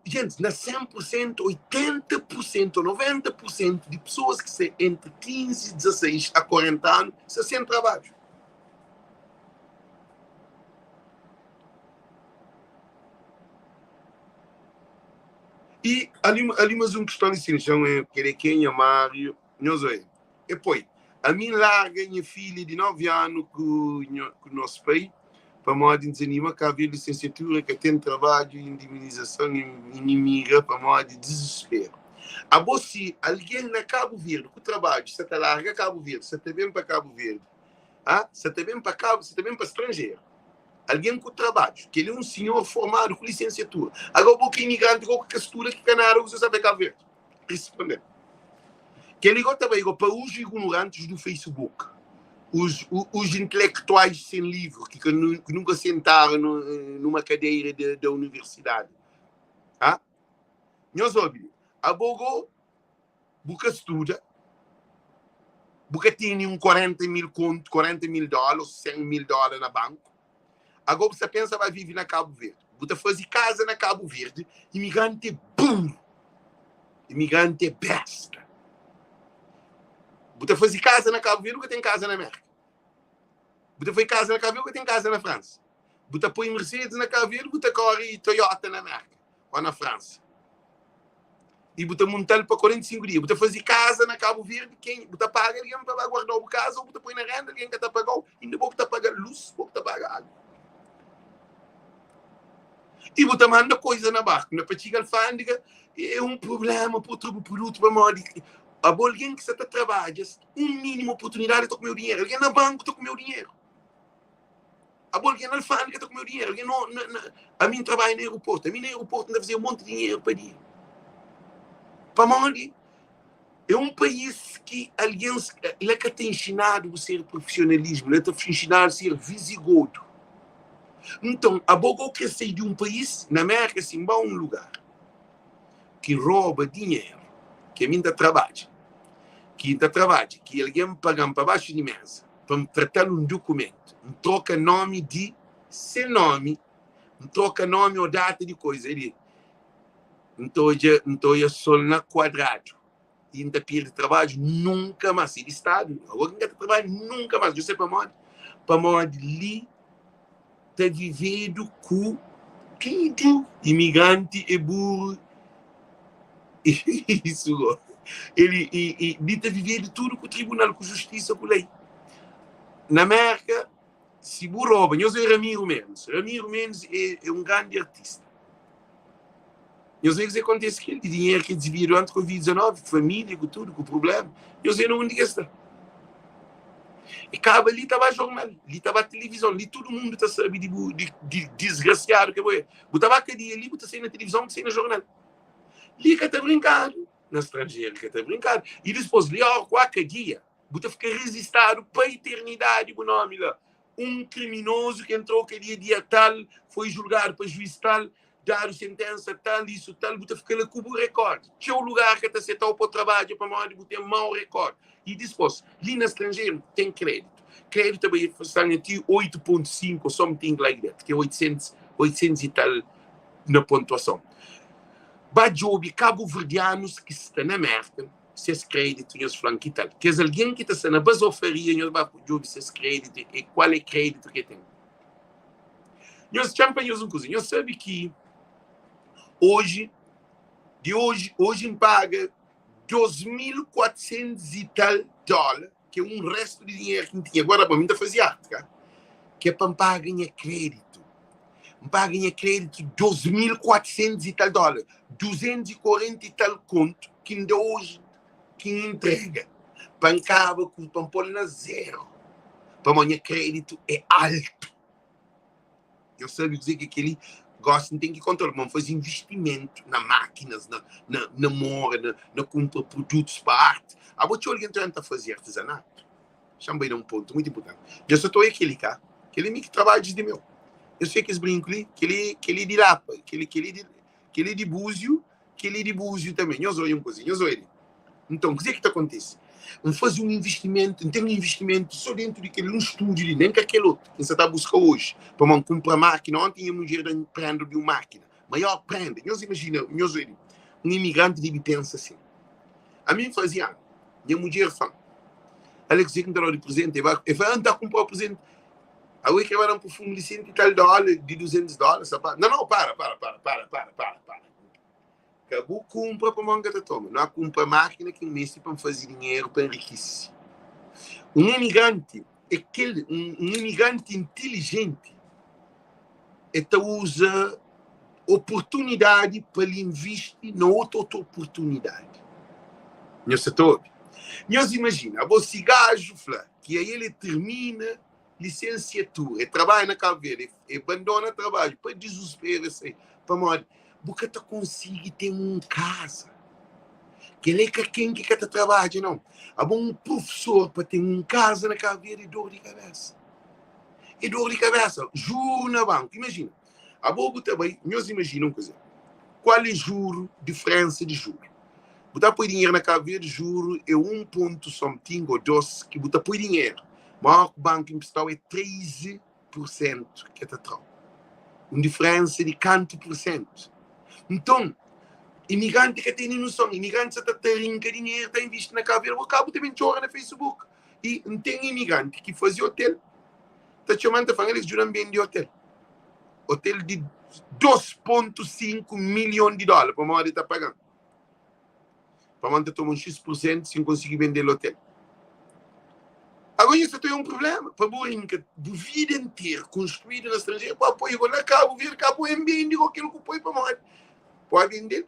S1: gente, na 100%, 80%, 90% de pessoas que são entre 15 e 16 a 40 anos, se sem trabalho. E ali mais uma questão de distinção é que quem é Mário, não sei. E depois, a mim larga minha filha de 9 anos com o nosso pai, para modo de desanimar, que havia licenciatura, que tem trabalho em indemnização inimiga, para modo de desespero. A você, alguém na Cabo Verde, que trabalho, você está larga Cabo Verde, você está bem para Cabo Verde, você está bem para Cabo, você está bem para estrangeiro. Alguém com trabalho, que ele é um senhor formado com licenciatura. Agora, o que imigrante com castura que canara você sabe Cabo Verde. Respondendo. Que ele também para os ignorantes do Facebook, os intelectuais sem livro, que nunca sentaram numa cadeira da universidade. Nós ouvimos. A Bogo, Buca estuda, Buca tem um 40 mil conto, 40 mil dólares, 100 mil dólares na banco. Agora você pensa vai viver na Cabo Verde. Você fazer casa na Cabo Verde, imigrante é burro. Imigrante é besta. Você fazer casa na Cabo Verde, você tem casa na América. Você faz casa na Cabo Verde, você tem casa na França. Você põe Mercedes na Cabo Verde, você corre Toyota na América. Ou na França. E você monta para 45 dias. Você faz casa na Cabo Verde, você paga alguém para guardar o casa, ou você põe na renda, alguém que está pagando, e depois você paga luz, ou você paga água. E você manda coisa na barca. Na Patiga Alfândega é um problema para outro produto, para modo. A alguém que está trabalhando, mínimo oportunidade de com meu dinheiro. Alguém na banco está com meu dinheiro. A alguém na alfândega está com meu dinheiro. Alguém a mim trabalha no aeroporto. A mim no aeroporto deve fazer um monte de dinheiro para dia. Para modo. É um país que alguém ele que tem ensinado a ser profissionalismo, ele tem ensinado a ser visigodo. Então, a Bogo quer sair de um país, na América, assim, vai um lugar que rouba dinheiro, que ainda trabalha, que alguém paga para baixo de mesa, para tratar um documento, troca nome de sem nome, troca nome ou data de coisa. Ele, então, eu sou na quadrado, e ainda perde trabalho nunca mais. Ele Estado, agora ainda trabalha nunca mais. Eu sei para modo ali, está vivendo com tudo, imigrante e burro. Isso, ele está vivendo tudo com o tribunal, com justiça, com lei. Na América, se rouba, eu sou Ramiro Mendes. Ramiro Mendes é um grande artista. Eu sei o que acontece com ele, dinheiro que desvia durante o Covid-19, família, com tudo, com problema. Eu sei onde está. E acaba ali, estava jornal, ali estava televisão, ali todo mundo está sabendo de desgraciado que foi. Botava aquele dia ali, botava na televisão, botava no jornal. Ali que está brincando, na estrangeira que está brincando. E depois, ali, qualquer dia, botava ficar registrado para a eternidade, o nome lá. Um criminoso que entrou aquele dia tal, foi julgado para juiz tal, dado sentença tal, isso tal, botava ficar lá com o recorde. Tinha um lugar que está setado para o trabalho, para a botar mau recorde. E depois, ali na estrangeira, tem crédito. Crédito também está em 8,5, something like that, que é 800 e tal na pontuação. Bajobi, cabo-verdianos que estão na América, seus créditos, nós falamos que tal. Que é alguém que está na basofaria, nós vamos jogar seus créditos e qual é o crédito que tem. Nós chamamos uma coisa, nós sabemos que hoje paga 2.400 e tal dólares, que é um resto de dinheiro que não tinha. Agora, para mim, está fazendo arte, cara. Que é para pagar ganhar crédito. Para ganhar crédito, 2.400 e tal dólares. 240 e tal conto, que ainda hoje, que entrega. Pancava com o pôr na zero. Para ganhar crédito é alto. Eu sei dizer que aquele gosto tem que controlar, vamos fazer investimento na máquinas, na moda, na compra de produtos para arte. A boa alguém tenta fazer artesanato. Chama um ponto muito importante. Eu só estou aquele cá, aquele que trabalha de meu. Eu sei que esse brinco ali, que ele de Lapa, que ele de Búzio, também. Eu sou um coisinho, eu sou ele. Então, o que é que acontece? Vamos fazer um investimento, não tem um investimento só dentro daquele um estúdio, nem que aquele outro, que você está buscando hoje. Para comprar máquina, ontem eu dinheiro prendo de uma máquina. Maior prenda. Eu imagino, um imigrante de pensa assim. A mim fazia, minha mulher fala, Alex, que não de presente, vai andar a comprar o presente. Aí eu que vai para o fundo de 100 e tal dólares, de 200 dólares. Não, para. Acabou compra para manga da toma. Não há compra máquina que investe para fazer dinheiro para enriquecer. Um imigrante, um imigrante inteligente, usa oportunidade para investir na outra oportunidade. Nós setor. Nós imagina, a você gajo, que aí ele termina licenciatura, e trabalha na Cabo Verde, e abandona o trabalho, para desespero, assim, para morrer. Porque tu consegue ter uma casa. Que ele é quem que quer trabalhar, não. Há um professor para ter uma casa na Cabo Verde e dor de cabeça. E dor de cabeça, juro na banca. Imagina, a bobo também, nós imaginam, quer dizer, qual é o juro, diferença de juro? Botar por dinheiro na Cabo Verde, juro, é 1 ponto something ou 2 que botar por dinheiro. O maior banco emprestado é 13% que está atrás. Uma diferença de quanto por cento? Então, imigrante que tem noção, imigrante está tendo dinheiro, está investindo na Cabo Verde, o cabo também chora no Facebook. E tem imigrante que fazia hotel, está chamando a família que juram bem de hotel. Hotel de 2,5 milhões de dólares para a maioria está pagando. Para manter tomar um X% sem conseguir vender o hotel. Agora isso tem um problema. Para a vida inteira construída na estrangeira, para apoiar na Cabo Verde, Cabo em bem de aquilo que põe para morrer. Pode vender.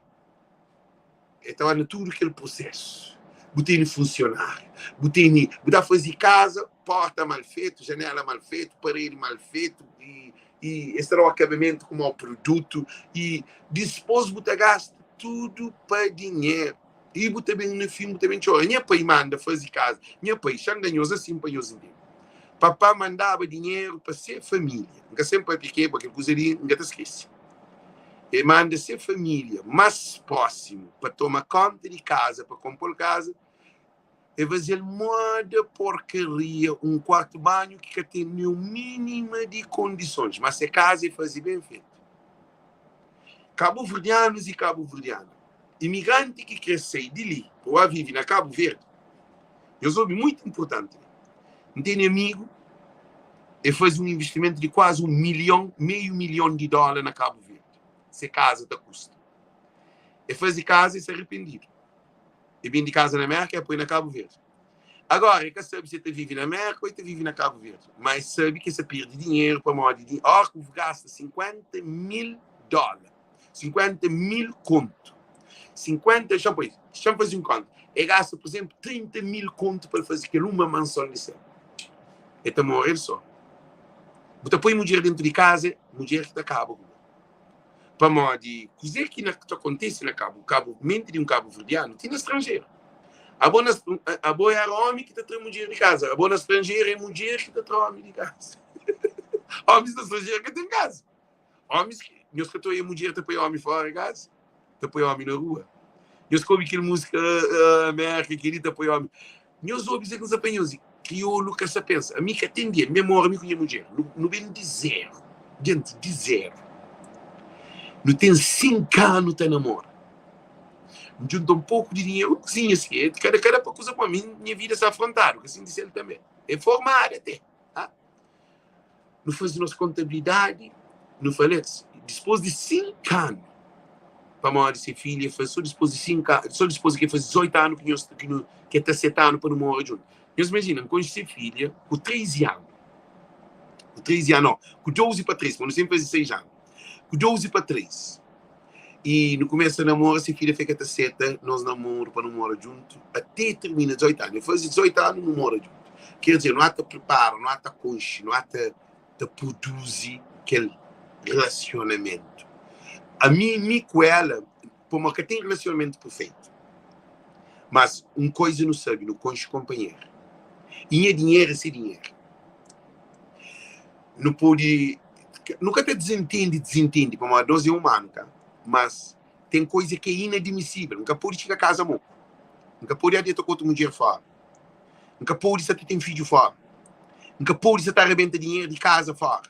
S1: Então, é tudo aquele processo. Botei no funcionário. Botei a fazer casa, porta mal feita, janela mal feita, parede mal feita, e esse era o acabamento como o produto, e depois botar gasto tudo para dinheiro. E botar bem no fim, botar bem chora. Minha pai manda fazer casa. Minha pai xanganhoso assim para eu entender. Papá mandava dinheiro para ser família. Nunca sempre pequeno, porque cozinha, nunca te esquece. E manda ser família mais próximo para tomar conta de casa, para comprar casa, e fazer moda porcaria, um quarto banho que tem o mínimo de condições, mas se casa e fazer bem feito. Cabo-verdianos e cabo-verdianas, imigrante que cresceu de ali, para viver na Cabo Verde, eu soube muito importante. Não tem amigo, e faz um investimento de quase $1 milhão, meio milhão de dólares na Cabo Verde. Se casa da custa. E faz de casa e se arrependido. E vem de casa na América e põe na Cabo Verde. Agora, que sabe se você vive na América ou você vive na Cabo Verde. Mas sabe que você perde dinheiro para modo de dinheiro. Ora, que gasta $50 mil. 50 mil conto. 50, deixa eu fazer um conto. E gasta, por exemplo, 30 mil conto para fazer uma mansão de céu. E está a morrer só. Você põe mulher dentro de casa, mulher que está cabo. Para modo de coisa que acontece na Cabo, mente de um cabo-verdiano, tem no estrangeiro. A boa é homem que está trazendo mulher de casa. A boa na estrangeira é mulher que está trazendo homem de casa. Homens na estrangeira que tem casa. Homens que, nós que estou aí, mulher está põe homem fora de casa, está põe homem na rua. Nós como aquela música América, querida, está põe homem. Nós ouvimos que nos apanhamos, que eu nunca se pensa. A mim que atende, memória, a minha mulher, não vem de zero. Dentro de zero. Não tem 5 anos de namoro. Junta um pouco de dinheiro, sim, assim, cada coisa para mim, minha vida está afrontada, assim disse ele também. É formado até. Tá? Não faz nossa contabilidade, não falece. Depois de 5 anos, para a mãe de ser filha, foi só depois de 5 anos, só depois que faz 18 anos que está 7 anos para não morrer junto. Vocês imaginam, quando ser filha, com 13 anos. Com 13 anos, não, com 12 para 13, quando sempre faz 6 anos. Com 12 para 3. E no começo do namoro, se filha fica até 7, nós namoramos para não morar junto, até termina 18 anos. Depois de 18 anos, não mora junto. Quer dizer, não há te preparo, não há te conche, não há te produzir aquele relacionamento. A mim com ela, como que tem relacionamento perfeito. Mas uma coisa não sabe, não conche companheiro. E é dinheiro, esse dinheiro. Não pode... Nunca te desentende, como nós é humano, cara. Mas tem coisa que é inadmissível. Nunca pode chegar a casa, amor. Nunca pode ir com outra mulher fora. Nunca pode ser que tem filho fora. Nunca pode ser que arrebenta dinheiro de casa fora.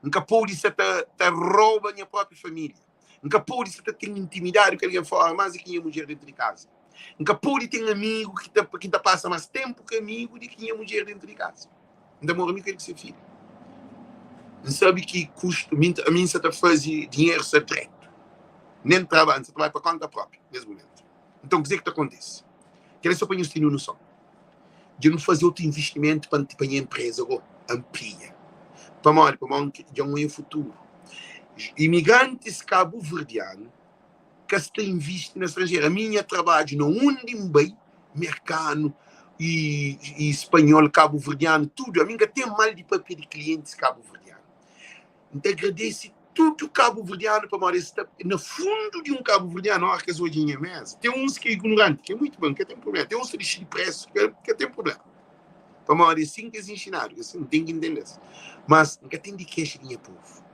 S1: Nunca pode ser que rouba a minha própria família. Nunca pode ser que tem intimidade com alguém fora, mais que a mulher dentro de casa. Nunca pode ter amigo que passa mais tempo que amigo de que a mulher dentro de casa. Ainda mora amigo que ser filho. Não sabe que custa, a mim você está fazendo dinheiro secreto. Nem trabalho, você trabalha para conta própria, nesse momento. Então, o que é que acontece? Quero só para nós terem noção. De não fazer outro investimento para a empresa agora, amplia. Para morrer, já não é o futuro. Imigrantes cabo-verdianos que estão investindo na estrangeira. A minha trabalho não onde bem, mercano e espanhol cabo-verdiano, tudo. A mim tem mal de papel de clientes cabo-verdiano. Então, agradece tudo cabo-verdiano para morar. No fundo de um cabo-verdiano, há que hoje em mesa. Tem uns que é ignorante, que é muito bom, que tem problema. Tem uns que de preço, que tem problema. Para morar assim, que é ensinado, assim, não tem que entender. Mas, nunca tem de queixa de povo.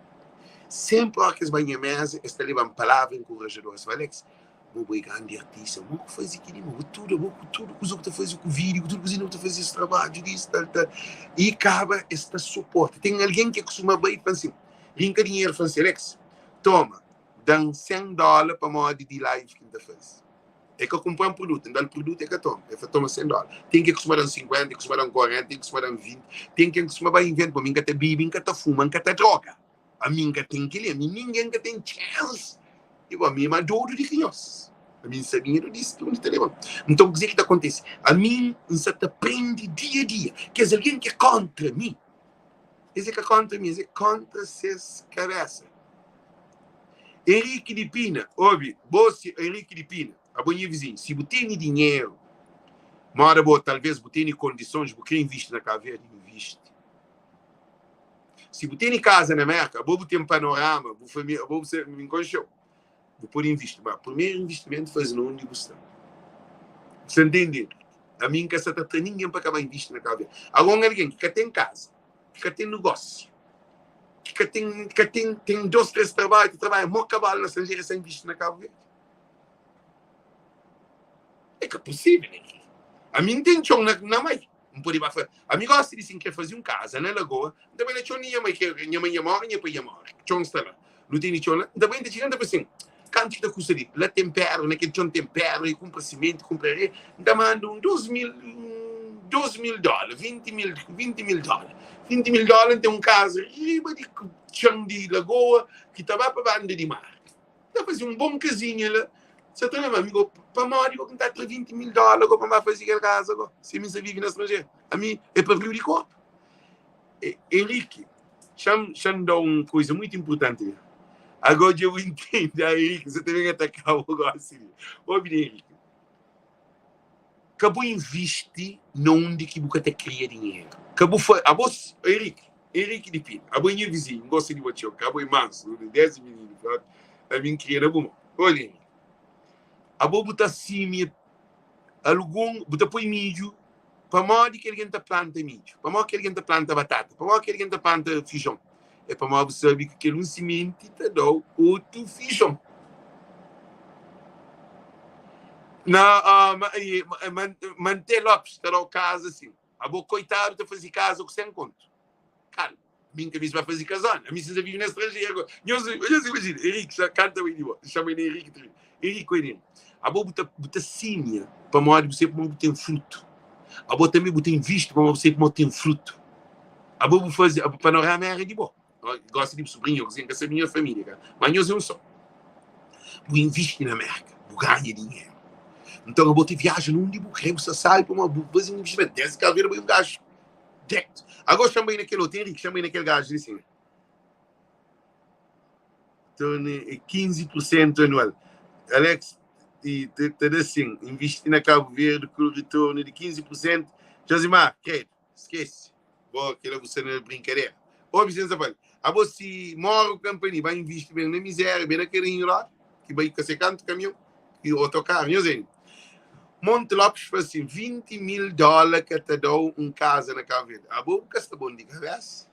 S1: Sempre há que as banhas mesa, está levando palavra encorajadora. Alex, vou brigar de artista, vou fazer aquilo, vou tudo, o que faz o vídeo, tudo que você faz esse trabalho, disso, tal. E acaba esta suporte. Tem alguém que costuma bem e assim, rinca dinheiro, fala assim, Alex, toma, dá $100 para moda de live que ainda faz. É que eu comprei um produto, então o produto é que toma, toma $100. Tem que costumar dar 50, tem que costumar dar 40, tem que costumar dar 20, tem que costumar dar invento, para mim que até bebe, que até fuma, que até droga. A mim que tem que ler, a mim ninguém que tem chance. E a mim é duro de criança. A mim sabia disso, onde está levando. Então, o que acontece? A mim, você aprende dia a dia, que é alguém que é contra mim. Esse que é contra mim, esse é contra suas cabeças. Henrique de Pina, ouve, você, Henrique de Pina, a boa vizinha, se você tem dinheiro, uma hora boa, talvez você tenha condições, você investe na caveira, investe. Se você tem casa na América, você tem um panorama, você me encontrou. Você pode investir. Mas o primeiro investimento faz no onde você está. Você entende? A mim, que essa está ninguém para acabar investindo na caveira. Agora, alguém que tem casa, que tem negócio, que tem 2, 3 trabalhos, que trabalha muito cavalo na estrangeira sem investir na caveira. É que é possível, né? A mim tem chão na mãe. Não pode fazer. A mim gosta de sim, quer fazer casa na lagoa. Também não chão minha mãe, que minha mãe mora, minha pai mora. Chão está lá. Não tem chão lá. Também tem chão, assim. Quanto que custa ali? Lá tempero, naquele chão tempero, e compra cimento, compra areia. Então manda $2 mil, $20 mil, $20 mil. $20 mil tem casa riba de chão de lagoa, que estava para a banda de mar. Então fazer um casinho lá. Você tem meu amigo, para morar, eu contar $20 mil para fazer aquela casa. Se me vive na estrangeira. A mim, é para vir de corpo. Henrique, chama uma coisa muito importante. Agora eu entendo, Henrique, você também atacar o negócio. Ouve, Henrique. Acabou investir onde que você cria dinheiro. Acabou foi, a voz, Henrique de Pina, a minha vizinha, gosta de você, acabou em março, 10 meninos, a minha criança, bom. Olha, Henrique. A boa botar cima, alugou, botar põe milho, para modo que alguém planta milho, para modo que alguém planta batata, para modo que alguém planta feijão. É para modo você sabe que aquele semente te dá outro feijão. Manter Lopes, está o caso assim. A boa coitado de fazer casa com 100 conto. Cara, mim que vai fazer casar, a mim se vive na estrangeira. Eu imagino, Henrique, já canta o idioma, chama ele Henrique. Henrique, a boa botar símia para modo você como tem fruto. A boa também botar em visto para você como tem fruto. A boa fazer, a panorama é de boa. Gosto de sobrinho, eu que essa é a minha família, cara. Mas eu sou um só. Vou investir na América, vou ganhar dinheiro. Então eu vou ter viagem num de buquê, você sai para uma fazer um investimento. Desce caveira, vai um gajo. Direto. Agora chama aí naquele hotel, chama aí naquele gajo, assim. Então, 15% anual. Alex, e assim, investir na Cabo Verde com retorno de 15%. Josimar, esquece. Vou aquela você não é brincadeira. Ô, Vicente Zapalho, a você mora o companhia, vai investir bem na miséria, bem naquele lá, que vai com esse canto caminhão, e autocarro, eu sei. Monte Lopes faz assim, $20 mil que te deu casa na Cabo Verde. A boa está bom de cabeça.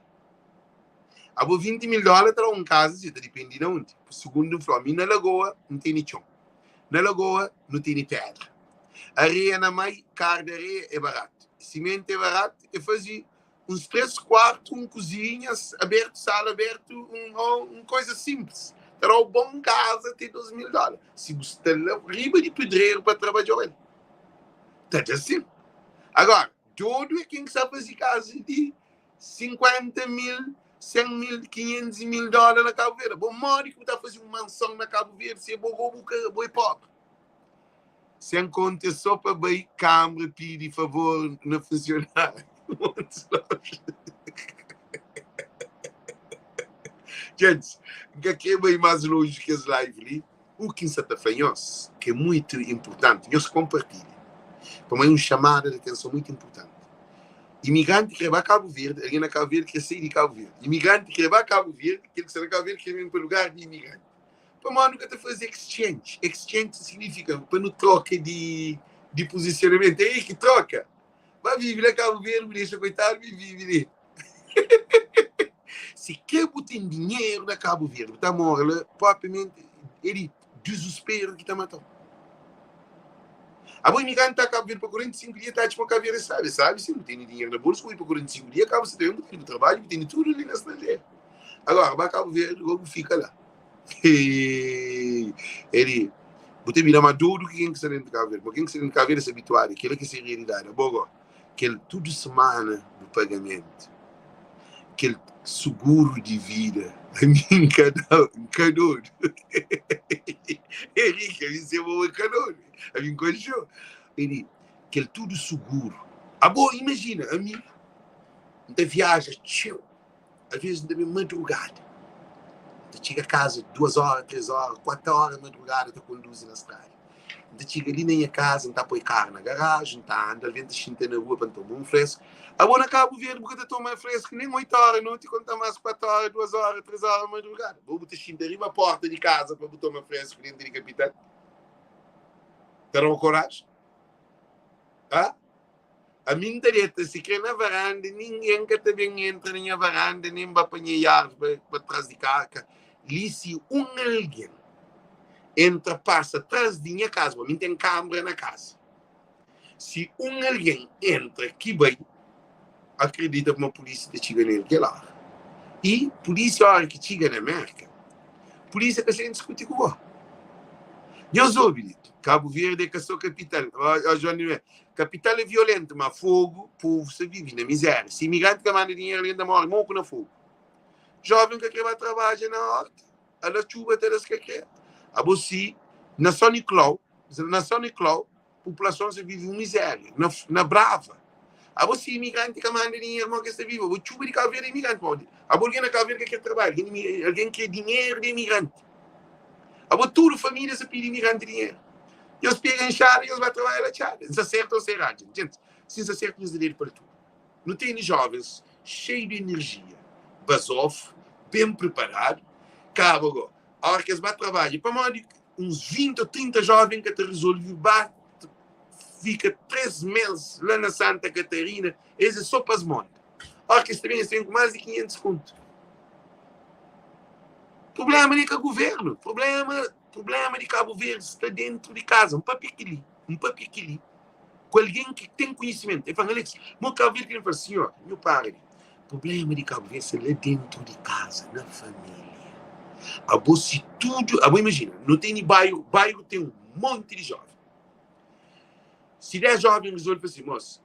S1: A boa $20 mil te deu casa, se depende de onde. Segundo o Flamengo, na Lagoa, não tem chão. Na Lagoa, não tem pedra. Areia na mai, carne de areia é barato. Cimento é barato, e fazia uns 3 quartos, cozinhas, aberto, sala aberto, coisa simples. Terá uma boa casa, tem $2 mil. Se você tem riba de pedreiro para trabalhar, tá assim. Agora, todo é quem sabe fazer casa de 50 mil, 100 mil, 500 mil dólares na Cabo Verde. Bom, mora que está fazendo uma mansão na Cabo Verde, se é bom pobre. Sem conta só para bem câmara pedir favor na funcionária. Gente, o que é bem mais longe que as lives ali? O que está fanhoso, que é muito importante, eu se compartilho. Para mim, uma chamada de atenção muito importante. Imigrante que vai a Cabo Verde, alguém na Cabo Verde quer sair de Cabo Verde. Imigrante que vai a Cabo Verde, aquele que está na Cabo Verde quer vir para o lugar de imigrante. Para mim, nunca está a fazer exchange. Exchange significa para não troca de posicionamento. É aí que troca. Vai viver na Cabo Verde, me deixa coitado, me vive. Se quer botar dinheiro na Cabo Verde, está morrendo, propriamente, ele desespero que está matando. A boa imigrante está a Cabo Verde para 45 dias, está para Cabo Verde, sabe? Se não tem dinheiro na bolsa, vai para 45 dias, acaba se tendo um trabalho, tem tudo ali na estrangeira. Agora, vai a Cabo Verde, logo fica lá. Ele, você mira mais duro que quem que está dentro de Cabo Verde, porque quem que está dentro de Cabo Verde é se habituado, aquilo que é a realidade. Agora, aquele tudo semana do pagamento, aquele seguro de vida, a mim canono. Henrique, a mim se chama canono. A mim conchou. Ele, aquele tudo seguro. Boa, imagina, a mim, da viagem, chill. Às vezes ainda bem madrugada. Chega a casa 2 horas, 3 horas, 4 horas de madrugada, tu conduz na estrada. Chega ali na minha casa, está a pôr carro na garagem, está andando vento de na rua para tomar um fresco. Agora na Cabo Verde, porque tu toma fresco nem 8 horas, não te conta mais 4 horas, 2 horas, 3 horas de madrugada. Vou botar xinta ali na porta de casa para botar uma fresco dentro de capitão. Terão coragem? A minha direita, se quer na varanda, ninguém que também entra na varanda, nem vai apanhar para trás de carro. Ali se alguém entra, passa atrás de minha casa, para mim tem câmera na casa. Se alguém entra aqui bem, acredita que uma polícia te chega nele, que é lá. E polícia, a hora que chega na América, polícia que a gente discute com você. Eu sou, Cabo Verde é que sou capital. Capital é violento, mas fogo, povo se vive na miséria. Se imigrante que manda dinheiro ainda morre, morre na fogo. Jovem que quer trabalhar na horta, a da chuva até das que quer. A você, na São Nicolau, a população se vive em miséria, na brava. A você, imigrante que manda dinheiro, morre que se vive. A chuva de Cabo Verde é imigrante, pode. A alguém na Cabo Verde que quer trabalhar, alguém que quer dinheiro de imigrante. A toda a família se pede imigrante dinheiro. Eles pegam chave e eles vão trabalhar na chave. Se acertam ou se erram. Gente, se acertam, eles dinheiro para tudo. Não tem jovens cheios de energia, basof, bem preparado. Cabo agora, a hora que eles vão trabalhar, para mais de uns 20 ou 30 jovens que te resolvem, fica 3 meses lá na Santa Catarina, eles só para as montas. A hora que eles também têm com mais de 500 contos. Problema de governo, problema de Cabo Verde está dentro de casa, um papiquili, com alguém que tem conhecimento. Ele fala, Alex, meu Cabo Verde, ele fala, senhor, meu pai, problema de Cabo Verde é lá dentro de casa, na família. Se tudo, imagina, não tem bairro tem um monte de jovens. Se 10 jovens resolvem assim, moço,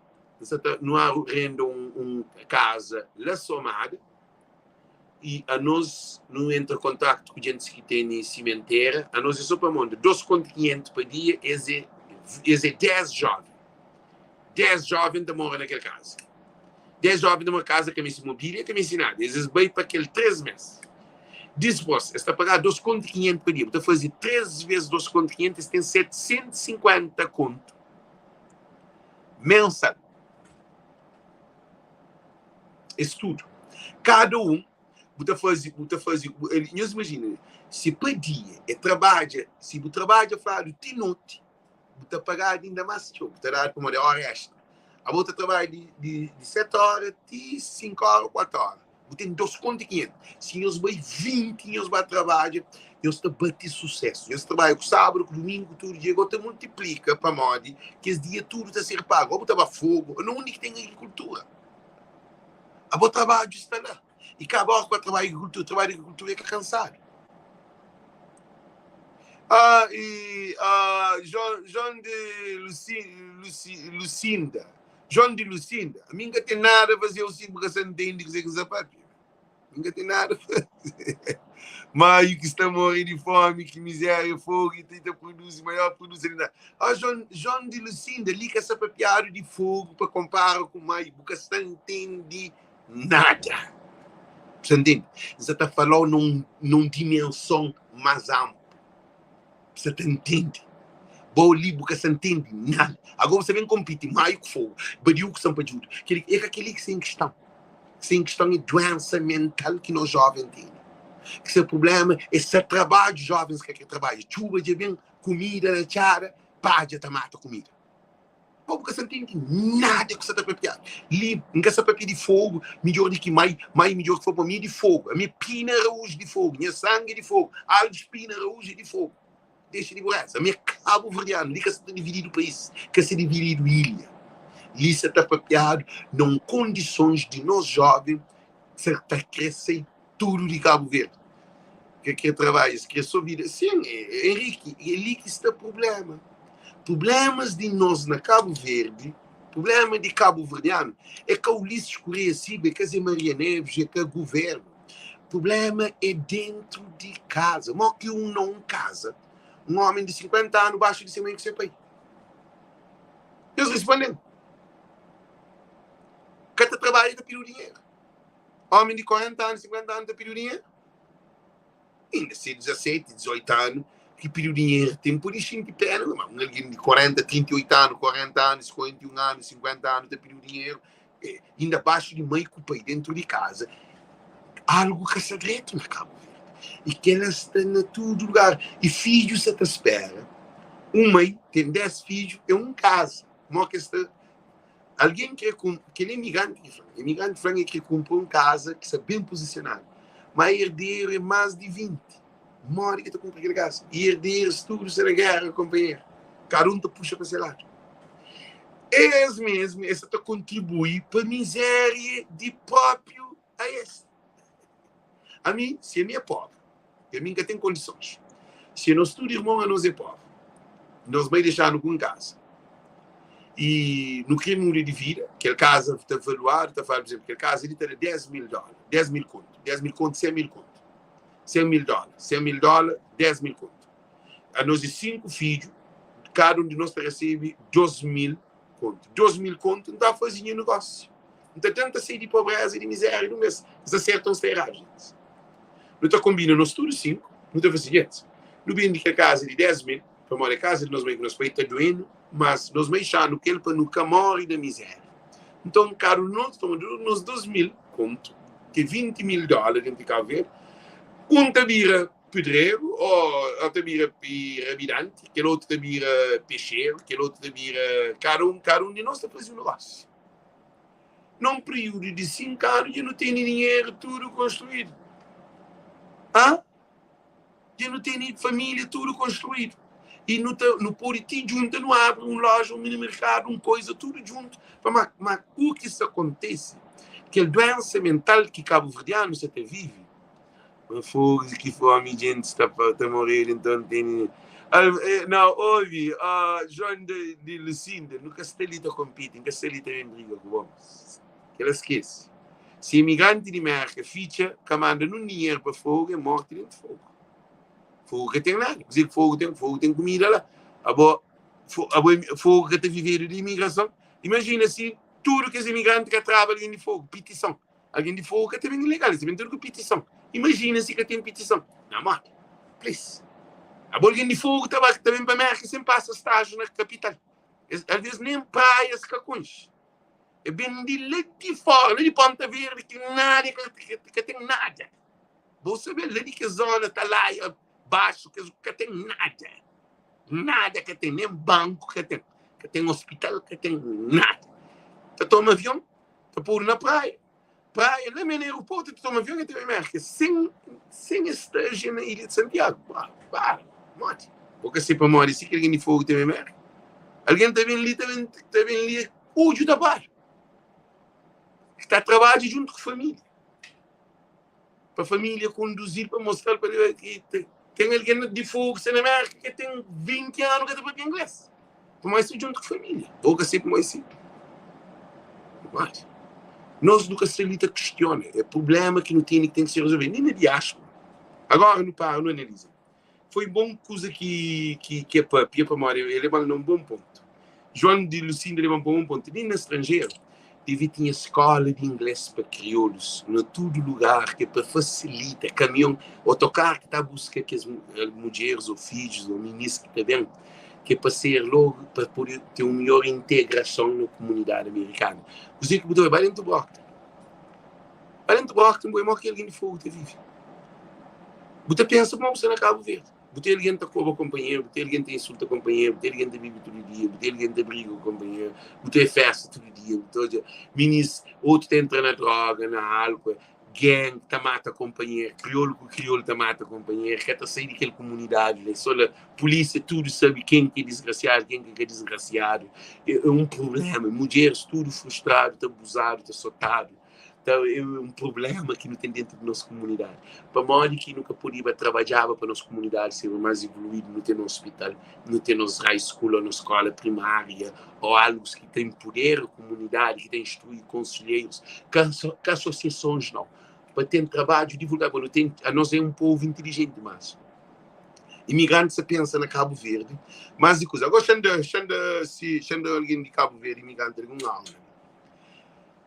S1: não há renda uma casa lá somada, e a nós não entra em contato com gente que tem cemitério, a nós é só para montar 2,500 por dia, é 10 jovens. 10 jovens demoram naquela casa. 10 jovens numa casa que me mobília, que me ensinada. Eles vão para aquele 3 meses. Diz você, está a pagar 2,500 por dia. Você fazer 3 vezes 2,500, tem 750 conto mensal. Isso tudo. Cada um você faz, imagina, se por dia se você trabalha fora de noite, você pagar ainda mais, você dá para uma hora extra. A outra trabalha de 7 horas, de 5 horas, 4 horas. Você tem 2,500. Se eles vão 20, eles vão trabalhar, eles estão batendo sucesso. Eles trabalham com sábado, com domingo, todo dia, você multiplica para modo que esse dia tudo está a ser pago. Ou você vai fogo, não único que tem agricultura. A bom trabalho está lá. E acaba com o trabalho de agricultura é que é cansado. João de Lucinda. A mim não tem nada a fazer, eu sinto que você não tem de dizer que sapato. Não tem nada a fazer. Mas que está morrendo de fome, que miséria, fogo, e tenta produzir, maior produção. João de Lucinda, liga essa papiada de fogo para comparar com mais, porque você não entende nada. Você entende? Você está falando numa dimensão mais ampla. Você entende? Boa livro que se entende nada. Agora você vem competir, mais que fogo, badiu que são para tudo. É aquele que sem questão. Sem questão é doença mental que nós jovens temos. Que esse problema é esse trabalho de jovens que trabalham. Chuva de bem, comida na chara, pá, de mata comida. Povo que você entende nada que você está preparado. Livro, não quer saber de fogo, melhor do que mais melhor que for para mim de fogo. A minha pina rouge de fogo, minha sangue de fogo, a espina rouge de fogo. Deixa de borrar. A minha cabo verdiano, ali que você está dividido o país, que você está dividido ilha. Ali você está preparado, não condições de nós jovens, você está crescendo tudo de Cabo Verde. Que trabalha, que é sua vida. Sim, Henrique, é ali que está o problema. Problemas de nós na Cabo Verde, problema de Cabo Verdeano, é que o Ulisses Correia Silva, que a Maria Neves, é que o governo. O problema é dentro de casa. Mas que não casa. Um homem de 50 anos baixo de cima que você pai. Eles respondem. Que te trabalha da pedir dinheiro. Homem de 40 anos, 50 anos da pedir dinheiro. Ainda se 17, 18 anos, que pediu dinheiro, tem por isso em pena, alguém de 40, 38 anos, 40 anos, 51 anos, 50 anos, pediu dinheiro, ainda abaixo de mãe com o pai dentro de casa. Algo que é segredo na Cabo Verde. E que elas estão em todo lugar. E filhos você te espera. Mãe tem 10 filhos, é um caso. Uma questão. Alguém que é imigrante frango que comprou uma casa que está bem posicionado. Mas herdeiro é mais de 20. Mora que está com aquele casa. E herdeiros, tudo será guerra, companheiro. Cada um te puxa para seu lado. Eles mesmos, essa está contribuir para a miséria de próprio a esse. A mim, se a minha é pobre, a mim que tem condições. Se nós tudo irmão, nós é pobre. Nós vamos deixar no com casa. E no crime mudar de vida, aquela casa está valuada, está falando, por exemplo, aquela casa ele está de $10,000, 10 mil conto, 10 mil conto, 100 mil conto, $100,000, 100 mil dólares, 10 mil conto. A nós de 5 filhos, cada um de nós recebe 2 mil conto. 2 mil conto não está fazendo negócio. Não está tanta sair de pobreza e de miséria no mês. Está certo ou está errado, gente? Não está combinando nós tudo 5, não está fazendo isso. Não vem de que a casa de 10 mil, para morar em casa, nós vamos está doendo, mas nós vamos deixar no que ele para nunca morre da miséria. Então, caro, nós estamos nos 2 mil conto, que 20 mil dólares dentro de Cabo Verde, te vira pedreiro, ou te vira habitante, que outro te vira peixeiro, que outro te vira... Cada um de nós está fazendo um negócio. Num período de 5 anos, já não tem dinheiro tudo construído. Já não tem família tudo construído. E no Poriti junto, não abre uma loja, um mini-mercado, uma coisa, tudo junto. Mas o que isso acontece? Que a doença mental que Cabo Verdeano você vive, fogo que fome, gente está a morrer, então tem... Não, ouve, João de Lucinda, no Castelito compete, em Castelito tem briga com vamos. Que ela esquece. Se imigrante de merca ficha, que manda um dinheiro para fogo, é morte dentro de fogo. Fogo que tem nada. Fogo tem comida lá. Fogo que tem viveiro de imigração. Imagina se tudo que os imigrantes que trabalham de fogo, petição. Alguém de fogo que tem ilegal, isso vem tudo com petição. Imagina se que tem petição. Não, mano. Please. Alguém de fogo também para a América sempre passa estágio na capital. Às vezes nem praias que conhece. É bem de fora, de Ponta Verde, que nada, que tem nada. Você vê ali que a zona está lá baixo, que tem nada. Nada que tem, nem banco que tem hospital que tem nada. Tu toma avião, tu pôr na praia. Praia, lá no aeroporto, tu toma avião que tem América. Sem estágio na Ilha de Santiago. Morte. Porque se para morrer, se alguém de fogo tem América. Alguém está bem ali, o de trabalho. Está a trabalhar junto com a família. Para a família conduzir, para mostrar para ele que tem alguém de fogo na América que tem 20 anos que está para inglês. Mas isso junto com a família. Boca sempre mais assim. Mas nós nunca se questiona. É problema que não tem que ser resolvido. Nem na diáspora. Agora não para, não analisa. Foi bom coisa que é para Mário. Ele levou num bom ponto. João de Lucinda levou um bom ponto. Nem no estrangeiro. Devia ter escola de inglês para crioulos, em todo lugar, que é para facilitar, caminhão, autocarro que está a buscar que as mulheres ou filhos ou ministros que estão dentro, que é para ser logo, para poder ter uma melhor integração na comunidade americana. Você que botou vai dentro do Brockton. Vai dentro do Brockton, vai morrer alguém de fogo, te vive. Você pensa como você na Cabo Verde. Você alguém que cobra o companheiro, você alguém que insulta o companheiro, você alguém que vive todo dia, você alguém que briga com o companheiro, você festa todo dia, minis, outro entra na droga, na álcool, gang que mata companheiro, crioulo com crioulo que mata companheiro, que está saindo daquela comunidade, né? Só a polícia tudo sabe quem que é desgraciado, quem que é desgraciado. É um problema, mulheres tudo frustrado, abusado, assotado. Então, é um problema que não tem dentro da nossa comunidade. Para modo que nunca podia trabalhar para a nossa comunidade ser mais evoluído, não ter no hospital, não ter nos high school ou na escola primária, ou algo que tem poder, comunidade, que tem instruir conselheiros, que associações não. Para ter trabalho, divulgar, a nós é um povo inteligente demais. Imigrantes se pensa na Cabo Verde, mas de coisa. Agora, se alguém de Cabo Verde, imigrante, algum aula.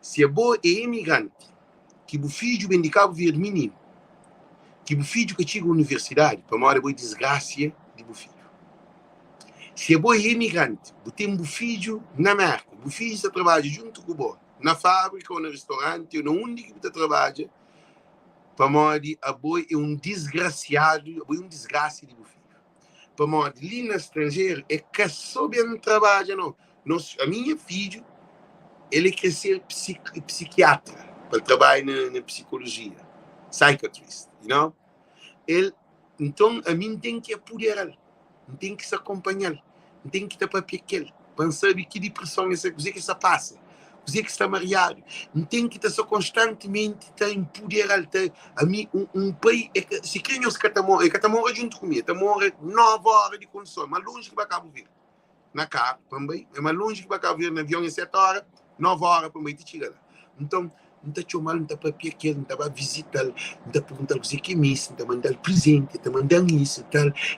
S1: Se é boa é imigrante, que o filho vem de Cabo Verde menino, que o filho que chega à universidade, para uma boa desgraça de o filho. Se é boa é imigrante, tem um filho na marca, o filho está trabalha junto com o boa, na fábrica ou no restaurante, ou onde que está trabalha, para modo a boa é um desgraciado, a boa é um desgraça de o filho. Para modo ali no estrangeiro é que só bem trabalha não. A minha filha ele quer ser psiquiatra, para trabalhar na psicologia, psychiatrist, you know? Então, a mim tem que apoiar ele, tem que se acompanhar, tem que estar para pequeno, para saber que depressão é essa, o que se passa, o que está mariado, tem que estar constantemente a empoderar ele. A mim, um país, se crianças que está morrendo junto comigo, está morrendo 9 horas de condução, mas longe que vai Cabo Verde, na carro também, é mais longe que vai Cabo Verde, no avião em 7 horas, 9 horas para me chegar lá. Então, não está chamando, não está para pequeno, não está para visitar, não está perguntar o que é isso, não está mandando presente, não está mandando isso,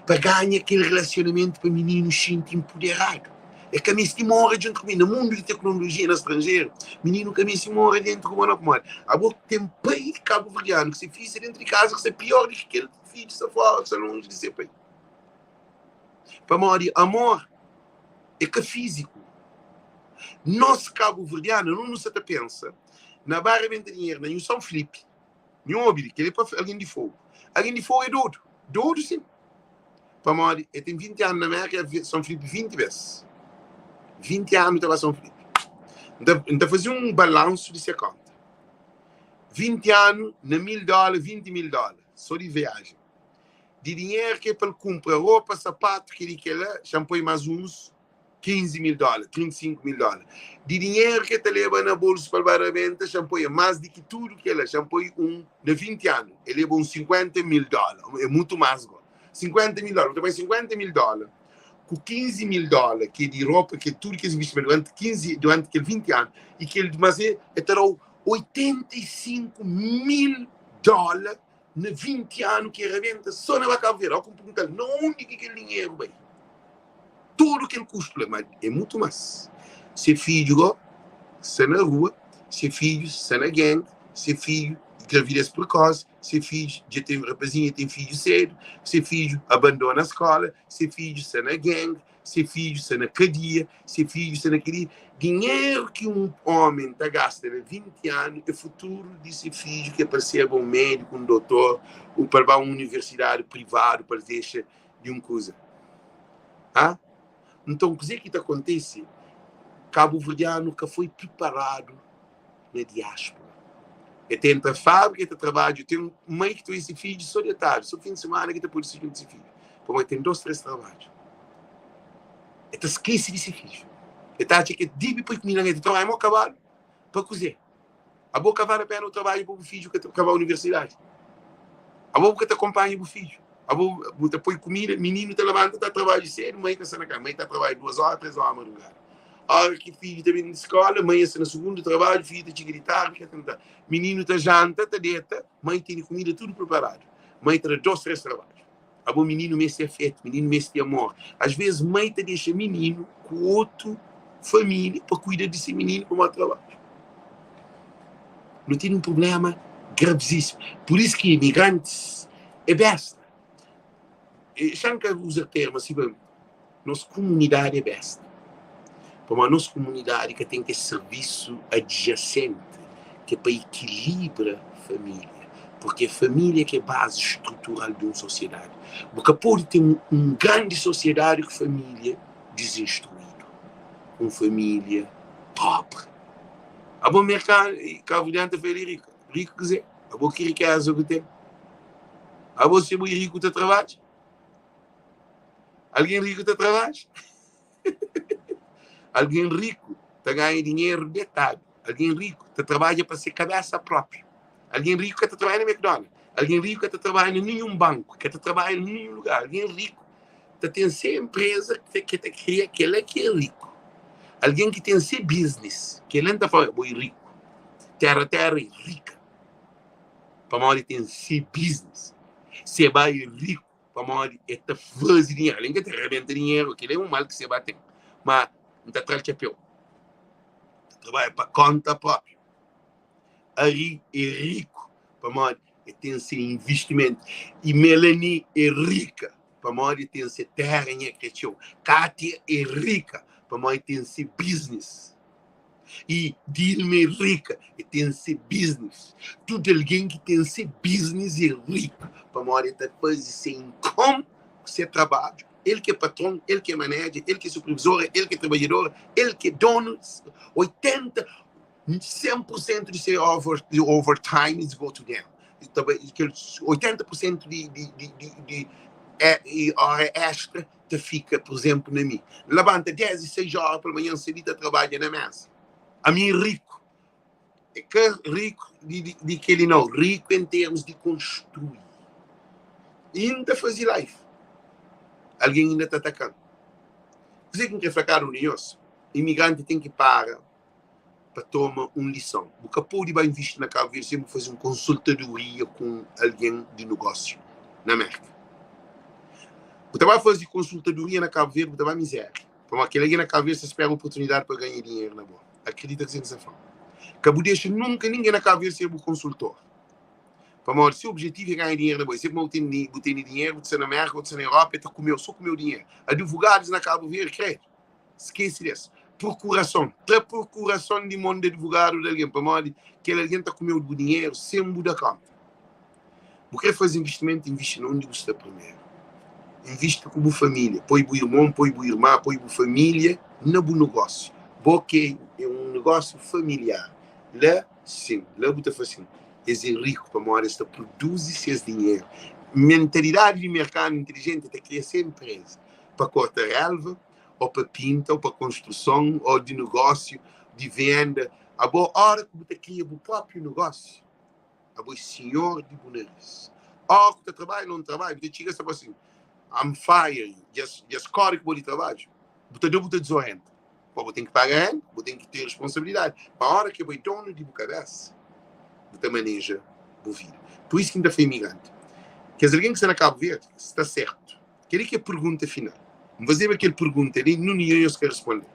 S1: para ganhar aquele relacionamento para menino gente empoderado. É que a minha se mora junto comigo, no mundo de tecnologia no estrangeiro, menino que a minha se mora dentro do mundo. Agora tem país cabo-verdiano que se fiz dentro de casa, que é pior do que aquele filho, se fora, se longe de ser pai. Para morrer, amor é que é físico. Nós, cabo-verdiano, não nos pensa na Barra Ventaniera, em São Felipe, em Obiri, que ele é para alguém de fogo. Alguém de fogo é doido. Doido, sim. Para morrer, ele tem 20 anos na América, São Felipe 20 vezes. 20 anos estava São Felipe. Então, fazia um balanço de ser conta. 20 anos, na $1.000, $20.000, só de viagem. De dinheiro que é para comprar roupa, sapato, que ele quer lá, shampoo mais uns, $15.000, $35.000. De dinheiro que te leva na bolsa para a venda, shampoo é mais do que tudo que ele shampoo de 20 anos. Ele leva uns $50.000. É muito mais agora. $50.000. Também $50.000. Com $15.000, que é de roupa, que é tudo que existe durante aqueles 20 anos, e que ele terá $85.000 na 20 anos que ele vende só na Cabo Verde. Como perguntar, onde que aquele dinheiro vai? Tudo que ele custa, mas é muito mais. Se filho se na rua, se filho se na gangue, se filho gravidez precoce, se filho já tem rapazinha, tem filho cedo, se filho abandona a escola, se filho se na gangue, se filho se na cadeia, se filho se naquele dinheiro que um homem está gastando 20 anos, é futuro desse filho que é para ser um médico, um doutor, ou para uma universidade privada, para deixar de uma coisa. Ah? Então, o que acontece? Cabo-verdiano que foi preparado na diáspora. E tem a fábrica, tem trabalho, tem um mãe que tem esse filho só de tarde, só fim de semana que tem por esse filho. Como tem 2, 3 trabalhos. E tu esquece desse filho. E tu acha que deve para que ninguém trabalha mais cavalo para cozer. A boca vale a pena o trabalho para o filho que acaba a universidade. A boca te acompanha o filho. A boca põe comida, menino te levanta, está a trabalhar cedo, mãe está na cama, mãe está a trabalhar 2 horas, 3 horas a madrugada. A hora que filho está vindo de escola, mãe está no segundo trabalho, filho está a gritar, menino está janta, está deita, mãe tem comida tudo preparado. Mãe está 2, 3 trabalhos. A bom menino mês é afeto, menino mês de amor. Às vezes mãe te deixa menino com outro família para cuidar desse menino para o trabalho. Não tem um problema gravíssimo. Por isso que imigrantes é besta. Shanka usa termo assim, Nossa comunidade é besta. Para a nossa comunidade que tem que serviço adjacente, que é para equilibrar a família. Porque a família é que é a base estrutural de uma sociedade. Porque pode ter uma grande sociedade com família desinstruída. Uma família pobre. A bom mercado, Cabo Verde é rico. Rico quer dizer, a boa que riqueza que tem. A boa ser muito rico que trabalha. Alguém rico que trabalha. Alguém rico está ganhando dinheiro detalhe. Alguém rico está trabalha para ser cabeça própria. Alguém rico que está trabalhando no McDonald's. Alguém rico que está trabalhando em nenhum banco, que está trabalhando em nenhum lugar. Alguém rico que tem ser empresa que cria que ele é rico. Alguém que tem ser business, que ele não está falando, boi rico. Terra é rica. Para mal tem ser business. Se vai rico, para mal está fazendo dinheiro. Alguém que te arrebenta dinheiro, que ele é um mal que se bate. Mas não está atrás de chapéu. Trabalha para conta própria. Ari é rico, para modo tem esse investimento. E Melanie é rica, para modo tem esse terra em questão. Kátia é rica, para modo tem esse business. E Dilma é rica, e tem esse business. Tudo alguém que tem esse business é rico, para modo está fazendo sem como você trabalha. Ele que é patrão, ele que é manager, ele que é supervisor, ele que é trabalhador, ele que é dono. 100% de seu overtime is go to them. 80% de hora extra te fica, por exemplo, na mim. Levanta 10 e 6 horas pela manhã, seguida trabalha na mesa. A mim rico. É que rico de que ele não. Rico em termos de construir. E ainda fazer life. Alguém ainda está atacando. Você que quer fracar o negócio, imigrante tem que parar para tomar uma lição. O que pode vai investir na Cabo Verde sempre fazer uma consultadoria com alguém de negócio na América. Você vai fazer consultadoria na Cabo Verde, você vai miséria. Para aquele alguém na Cabo Verde, você espera uma oportunidade para ganhar dinheiro na boa. Acredita que você não fala. Cabo deixa nunca ninguém na Cabo Verde ser um consultor. Para se o objetivo é ganhar dinheiro na boa, sempre não tem dinheiro, você na América, você na Europa, só comeu dinheiro. Advogados na Cabo Verde, creio. Esquece disso. Procuração de mão de advogado de alguém, para modo que alguém está comendo o dinheiro sem mudar conta. Porque fazer investimento, investe onde você está primeiro. Investe com a família, põe o irmão, põe a irmã, põe a família no bom negócio. Porque é um negócio familiar. Lá, sim, lá você faz assim. É rico, para modo que produz seus dinheiro. Mentalidade de mercado inteligente é criar essa empresa para cortar relva, ou para pinta, ou para construção, ou de negócio, de venda. A boa hora que você cria o próprio negócio, a boa senhor de boneiros. A hora que você trabalha, não trabalha, você chega e fala assim, I'm fired, just corre que você trabalha. Você deu você desorrenta. Você tem que pagar, você tem que ter responsabilidade. A hora que você é dono de cabeça, você maneja o vida. Por isso que ainda foi imigrante. Quer dizer, alguém que está na Cabo Verde, está certo. Queria que a pergunta final. Vamos fazer aquela pergunta ali, não ninguém quer responder.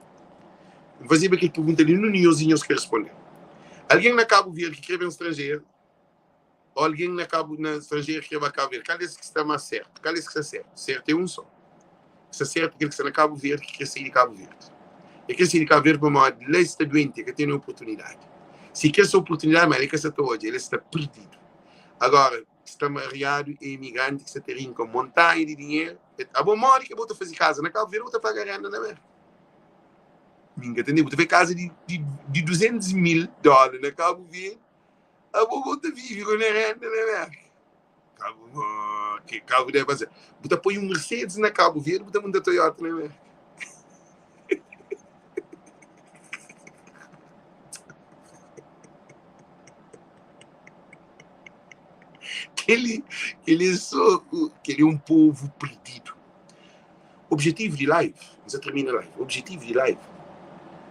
S1: Vamos fazer aquela pergunta ali, não ninguém quer responder. Alguém na Cabo Verde que quer ver um estrangeiro, ou alguém na estrangeiro que quer ver a Cabo Verde, qual é que está mais certo? Qual é que está certo? Certo é um só. Está certo aquele que está na Cabo Verde que quer sair de Cabo Verde. E quer sair de Cabo Verde para uma lei está doente, que tem uma oportunidade. Se quer essa oportunidade, mas ele quer estar hoje, ele está perdido. Agora, está mariado e imigrante que você tem com montanha de dinheiro. A boa mora que eu vou fazer casa na Cabo Verde, eu vou pagar renda na América. Ninguém entendeu? Vou ter casa de $200 mil na Cabo Verde. A boa vou viver com a renda na América. Cabo Verde vai fazer. Vou pôr um Mercedes na Cabo Verde, vou mandar Toyota na América. Ele é um povo perdido. Objetivo de live, já termina a live. Objetivo de live,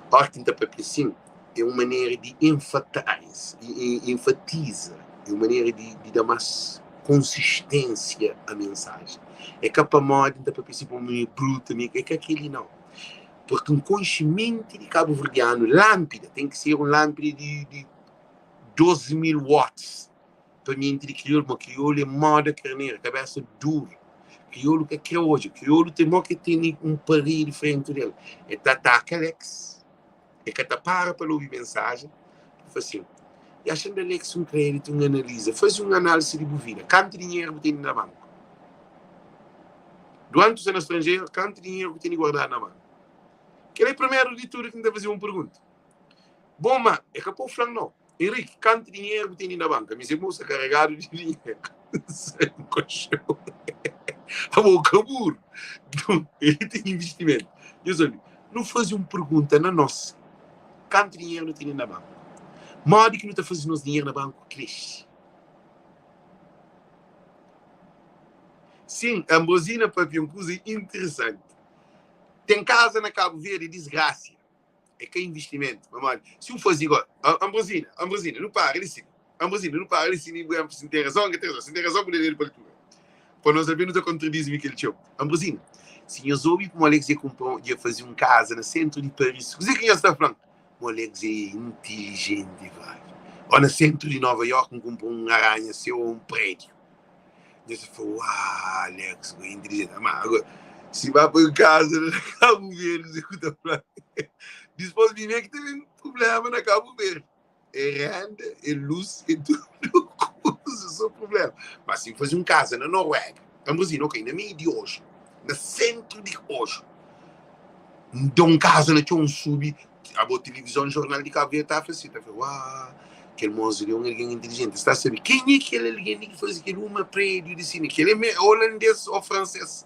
S1: parte da papelação, é uma maneira de enfatiza, é uma maneira de dar mais consistência à mensagem. É capa moda da papelação meio bruta, é que aquele não. Porque um conhecimento de cabo-verdiano, lâmpada, tem que ser um lâmpada de 12 mil watts. Para mim, entre crioulo, uma crioula é moda carneira, cabeça dura. crioulo que é hoje. Crioulo tem que tem um pari diferente dele. É ataca Alex. É que para ouvir mensagem. Faz assim. E achando Alex um crédito, analisa. Faz uma análise de bovina. Quanto dinheiro tem na banco? Durante o ano estrangeiro, quanto dinheiro tem guardado na mão? Que é o primeiro de tudo que me fazer uma pergunta. Bom, mas é que o povo fala não. Henrique, quanto dinheiro tem na banca? Me disse, moça, carregado de dinheiro. Sem colchão. Amor, cabur. Ele tem investimento. Eu olho, não faz uma pergunta na nossa. Quanto dinheiro tem na banca? Modo que não está fazendo nosso dinheiro na banca cresce. Sim, a Ambosina para uma coisa interessante. Tem casa na Cabo Verde, desgraça. É que é investimento. Mamãe. Se eu fosse igual, Ambosina, não para, ele sim. Ambosina, não para, ele sim, sem ter razão, sem ter razão, por ele para tudo. Para nós saber, não está contradizendo aquele show. Ambosina, se eu soube que o Alex ia fazer uma casa no centro de Paris, o que está falando? O Alex é inteligente, vai. Ou no centro de Nova York, comprou uma aranha, seu um prédio. E você falou, uau, Alex, é inteligente. Mas agora, se vai para casa na Cabo Verde, você está falando. Depois de ver que teve um problema na Cabo Verde. É renda, é luz, é tudo. Isso é o problema. Mas se fazer uma casa na Noruega, vamos dizer, ok, na meio de hoje, no centro de hoje, então casa na um sub, a boa televisão, jornal de Cabo Verde, está assim, está falando, uau, aquele mausoléu é alguém inteligente. Está a saber quem é aquele alguém que faz aquele uma prédio de cine, que ele é holandês ou francês,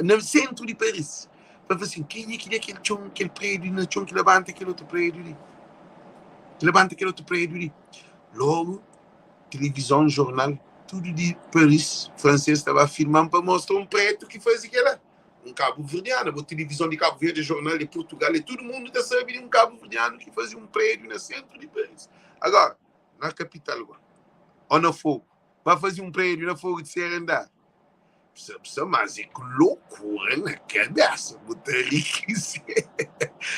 S1: no centro de Paris. Para assim, quem é aquele prédio, na chão que levanta aquele outro prédio ali? Que levanta aquele outro prédio ali. Logo, televisão, jornal, tudo de Paris, francês estava afirmando para mostrar um prédio que faz aquela. Um cabo verdeano, a televisão de Cabo Verde, jornal de Portugal, e todo mundo está sabendo um cabo verdeano que fazia um prédio no centro de Paris. Agora, na capital, ou na Fogo, vai fazer um prédio na Fogo de Serendá. Mas é que loucura na cabeça, botar enriquecer.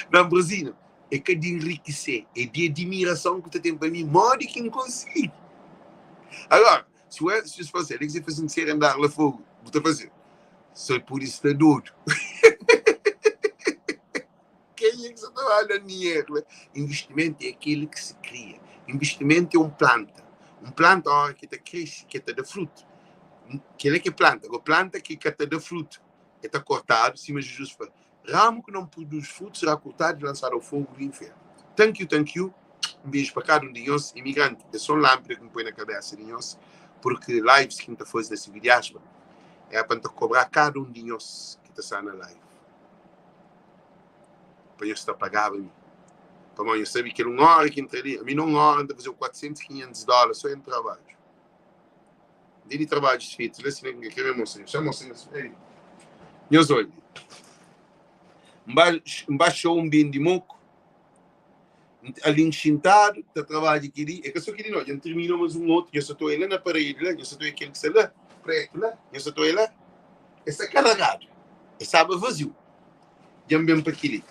S1: Na Brasília, é que de enriquecer, é de admiração que você tem para mim, modo que não consigo. Agora, se você fazer, ele que você fazer andar lá fogo, você fazer. Só por isso está doido. Quem é que você trabalha dinheiro? Investimento é aquele que se cria. Investimento é uma planta. Uma planta que está cresce, que está de fruto. Que é que planta? A planta que está de fruto. Que está cortado, cima de Jesus. Ramo que não produz fruto será cortado e lançado ao fogo do inferno. Thank you. Um beijo para cada um de nós, imigrante. É só um lâmpada que me põe na cabeça de nós, porque lives que me está fazendo nesse vídeo é para cobrar cada um de nós que está na live. Para eu estar pagando a mim. Para eu saber que uma hora que entraria, a mim não hora de fazer 400, 500 dólares só em trabalho. Dele trabalho feito, lá se não quer mostrar, só mostrar isso aí. Meus olhos. Baixou um bem de moco. Ali enxintado, está trabalho aqui, é que eu só queria, não, já terminou mais um outro, eu só estou lá na parede, lá, eu só estou aquele que está lá, preto lá, eu só estou lá, está carregado, estava vazio, já me para aquele.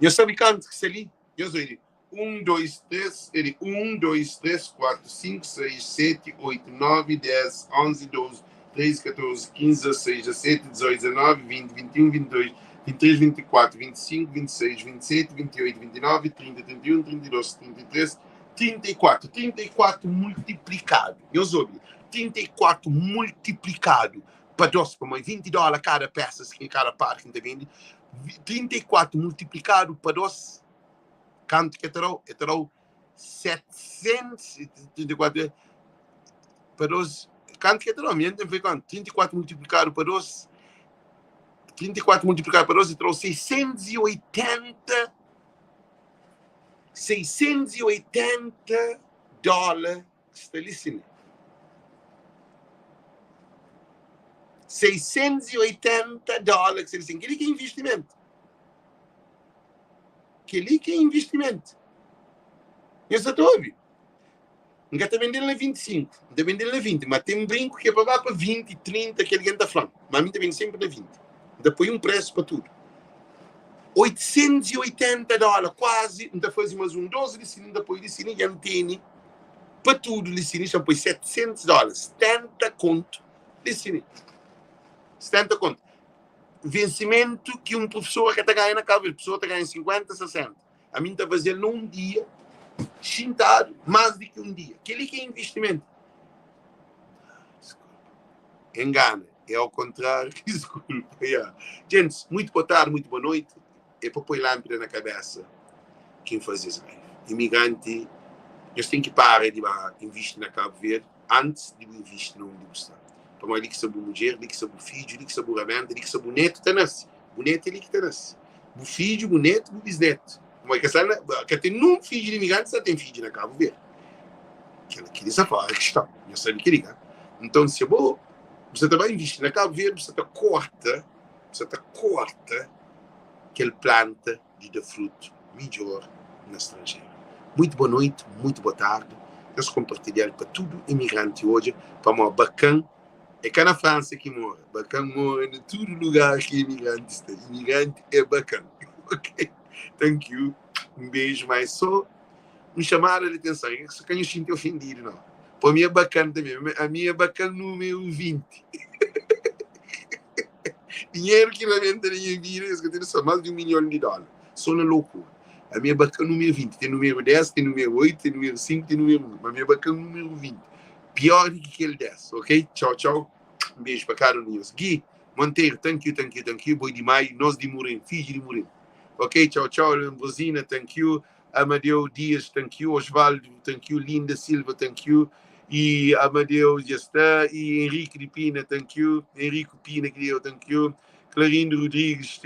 S1: Eu sabe quanto que está ali? Eu sou ele, 1, 2, 3, ele, 1, 2, 3, 4, 5, 6, 7, 8, 9, 10, 11, 12, 13, 14, 15, 16, 17, 18, 19, 20, 21, 22, 23, 24, 25, 26, 27, 28, 29, 30, 31, 32, 33, 34. 34 multiplicado. Eu soube. 34 multiplicado para dois, para mais 20 dólares cada peça que cada parte que vende. 34 multiplicado para dois. Quanto que terá? 734 para dois. Quanto que terá? 34 multiplicado para dois. 34 multiplicado por 12 trouxe 680 dólares estabelecendo. 680 dólares estabelecendo. Aquele que é investimento. Aquele que é investimento. Eu só estou ouvindo. Nunca está vendendo a 25, está vendendo a 20, mas tem um brinco que é para 20, 30, que alguém está falando. Mas a mim está vendendo sempre a 20. Depois um preço para tudo. 880 dólares, quase. Ainda faz mais um 12 de cine, depois de cine, já tem para tudo de cine, já põe 700 dólares. 70 conto de cine. 70 conto. Vencimento que um professor que está ganhando na Cabo Verde, pessoa está ganhando 50, 60. A mim está fazendo num dia, chintado, mais do que um dia. Aquele que é investimento. Engana. É ao contrário. Desculpa. Yeah. Gente, muito boa tarde, muito boa noite. É para pôr lâmpada na cabeça quem faz isso. Imigrante, eles têm que parar de investir na Cabo Verde antes de investir no onde está. Para mais que sabe mulher, que sabe filho, que sabe ramento, que sabe neto, está nasce. O neto é que está nasce. O filho, o neto, o bisneto. Mas que tem um filho de imigrante, você tem filho na Cabo Verde. Que dessa forma que está. Eu sei que liga. Então, se é bom, você também investir na Cabo Verde, você corta aquele planta de dar fruto melhor na estrangeira. Muito boa noite, muito boa tarde. Eu sou compartilhar para tudo imigrante hoje, para uma bacana. É cá na França que mora. Bacana mora em todo lugar que imigrante está. Imigrante é bacana. Ok? Thank you. Um beijo, mas só me chamaram de atenção. Só que eu sinto ofendido, não. Para mim é bacana também. A minha é bacana número 20. Dinheiro que vai vender na minha vida, eu tenho só mais de $1 milhão. Só na loucura. A minha bacana número 20. Tem número 10, tem número 8, tem número 5, tem número 1. A minha bacana número 20. Pior do que aquele 10, ok? Tchau, tchau. Um beijo para cada um. Gui Monteiro, thank you. Boi de Maio, nós de Morim, filho de Morim. Ok, tchau, tchau. Rosina, thank you. Amadeu Dias, thank you. Osvaldo, thank you. Linda Silva, thank you. E Amadeu já está. E Henrique de Pina, thank you. Henrique Pina, thank you. Clarindo Rodrigues,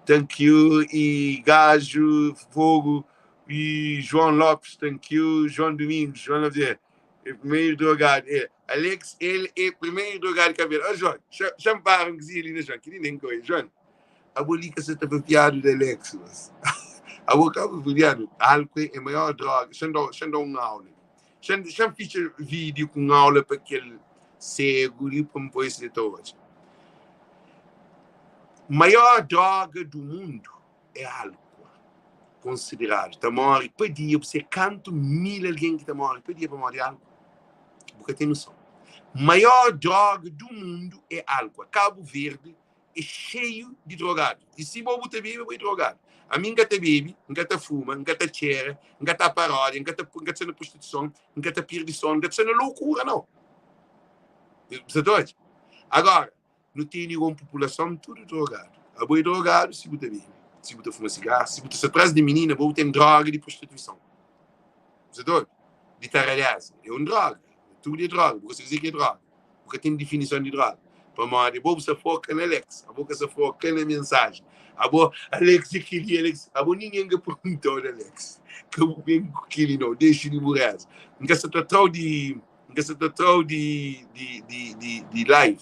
S1: thank you. E Gajo, Fogo. E João Lopes, thank you. João Domingos, João Lopes. Primeiro drogado. Alex, ele é primeiro drogado de cabelo. Oh, João, chama para um que ali, né, João? Que nem coisa. João, a bolica você está piado de Alex, mas. A boca piado. Álcool é a maior droga. Xandou uma aula. Xandou fiz vídeo com aula para aquele cego e para me pôr esse de hoje. Maior droga do mundo é álcool. Considerado. Está morre por dia. Você canta 1000 alguém que está morre por dia para morrer álcool. Porque tem noção. Maior droga do mundo é álcool. Cabo Verde é cheio de drogado. E se você bebe, você é drogado. A mim não bebe, não fuma, não cheira, não paródia, não está na prostituição, não está perdição, não está na loucura, não. Você doido? Agora, não tem nenhuma população, tudo drogado. A boa é drogado se você bebe. Se você fuma cigarro, se você atrás de menina, você tem droga de prostituição. Você doido? De taralhas. É uma droga. Tudo é droga. Você diz que é droga. Porque tem definição de droga. Para morrer, você foca na Alex. A boca se foca na mensagem. A boca, Alex, aquele Alex. A boca ninguém perguntou de Alex. Que eu venho com aquele não. Deixa de morrer. Nunca se tratou de live.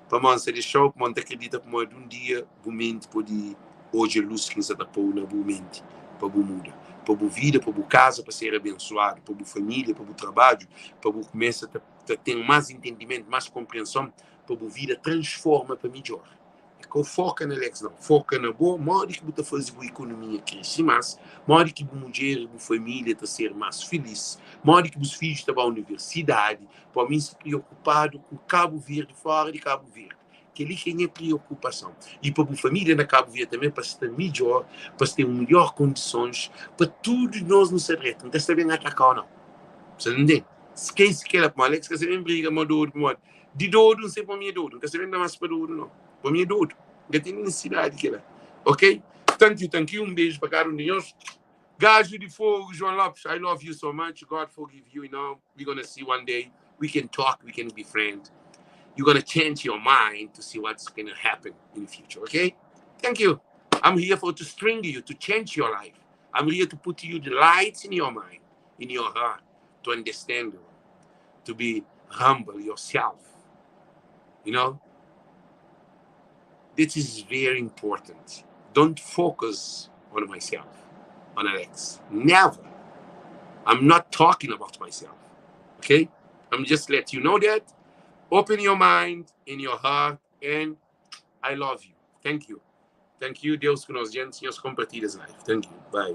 S1: Para você deixar, para você acredita para morrer um dia, o momento pode hoje a luz que você está pondo na mente. Para você mudar. Para a vida, para a casa, para ser abençoado, para a família, para o trabalho, para você começar a ter mais entendimento, mais compreensão, para a vida transforma para melhor. É que eu foco na Alex, não. Foca na boa, modo que você faz a economia crescer mais, modo que a mulher, a família está ser mais feliz, modo que os filhos estão à universidade, para mim se preocupado com Cabo Verde, fora de Cabo Verde. Que ele tem preocupação. E para a família na Cabo Verde também, para estar melhor, para ter melhores condições, para tudo nós nos arretam. Não está bem atacar ou não. Você não entende? Esquece que ela com Alex, que você vem briga, com o de dodo, não sei para mim é dodo. Não quer saber mais para dodo, não. Para mim é dodo. Não tem necessidade que ela. Ok? Thank you. Um beijo para cada um de nós. Gajo de Fogo, João Lopes, I love you so much. God forgive you. You know, we're going to see one day. We can talk, we can be friends. You're going to change your mind to see what's going to happen in the future, okay? Thank you. I'm here to string you, to change your life. I'm here to put you the lights in your mind, in your heart, to understand the world, to be humble yourself. You know? This is very important. Don't focus on myself, on Alex. Never. I'm not talking about myself, okay? I'm just letting you know that. Open your mind, in your heart, and I love you. Thank you. Thank you. Deus conosco, gente. Senhores, compartilhas live. Thank you. Bye.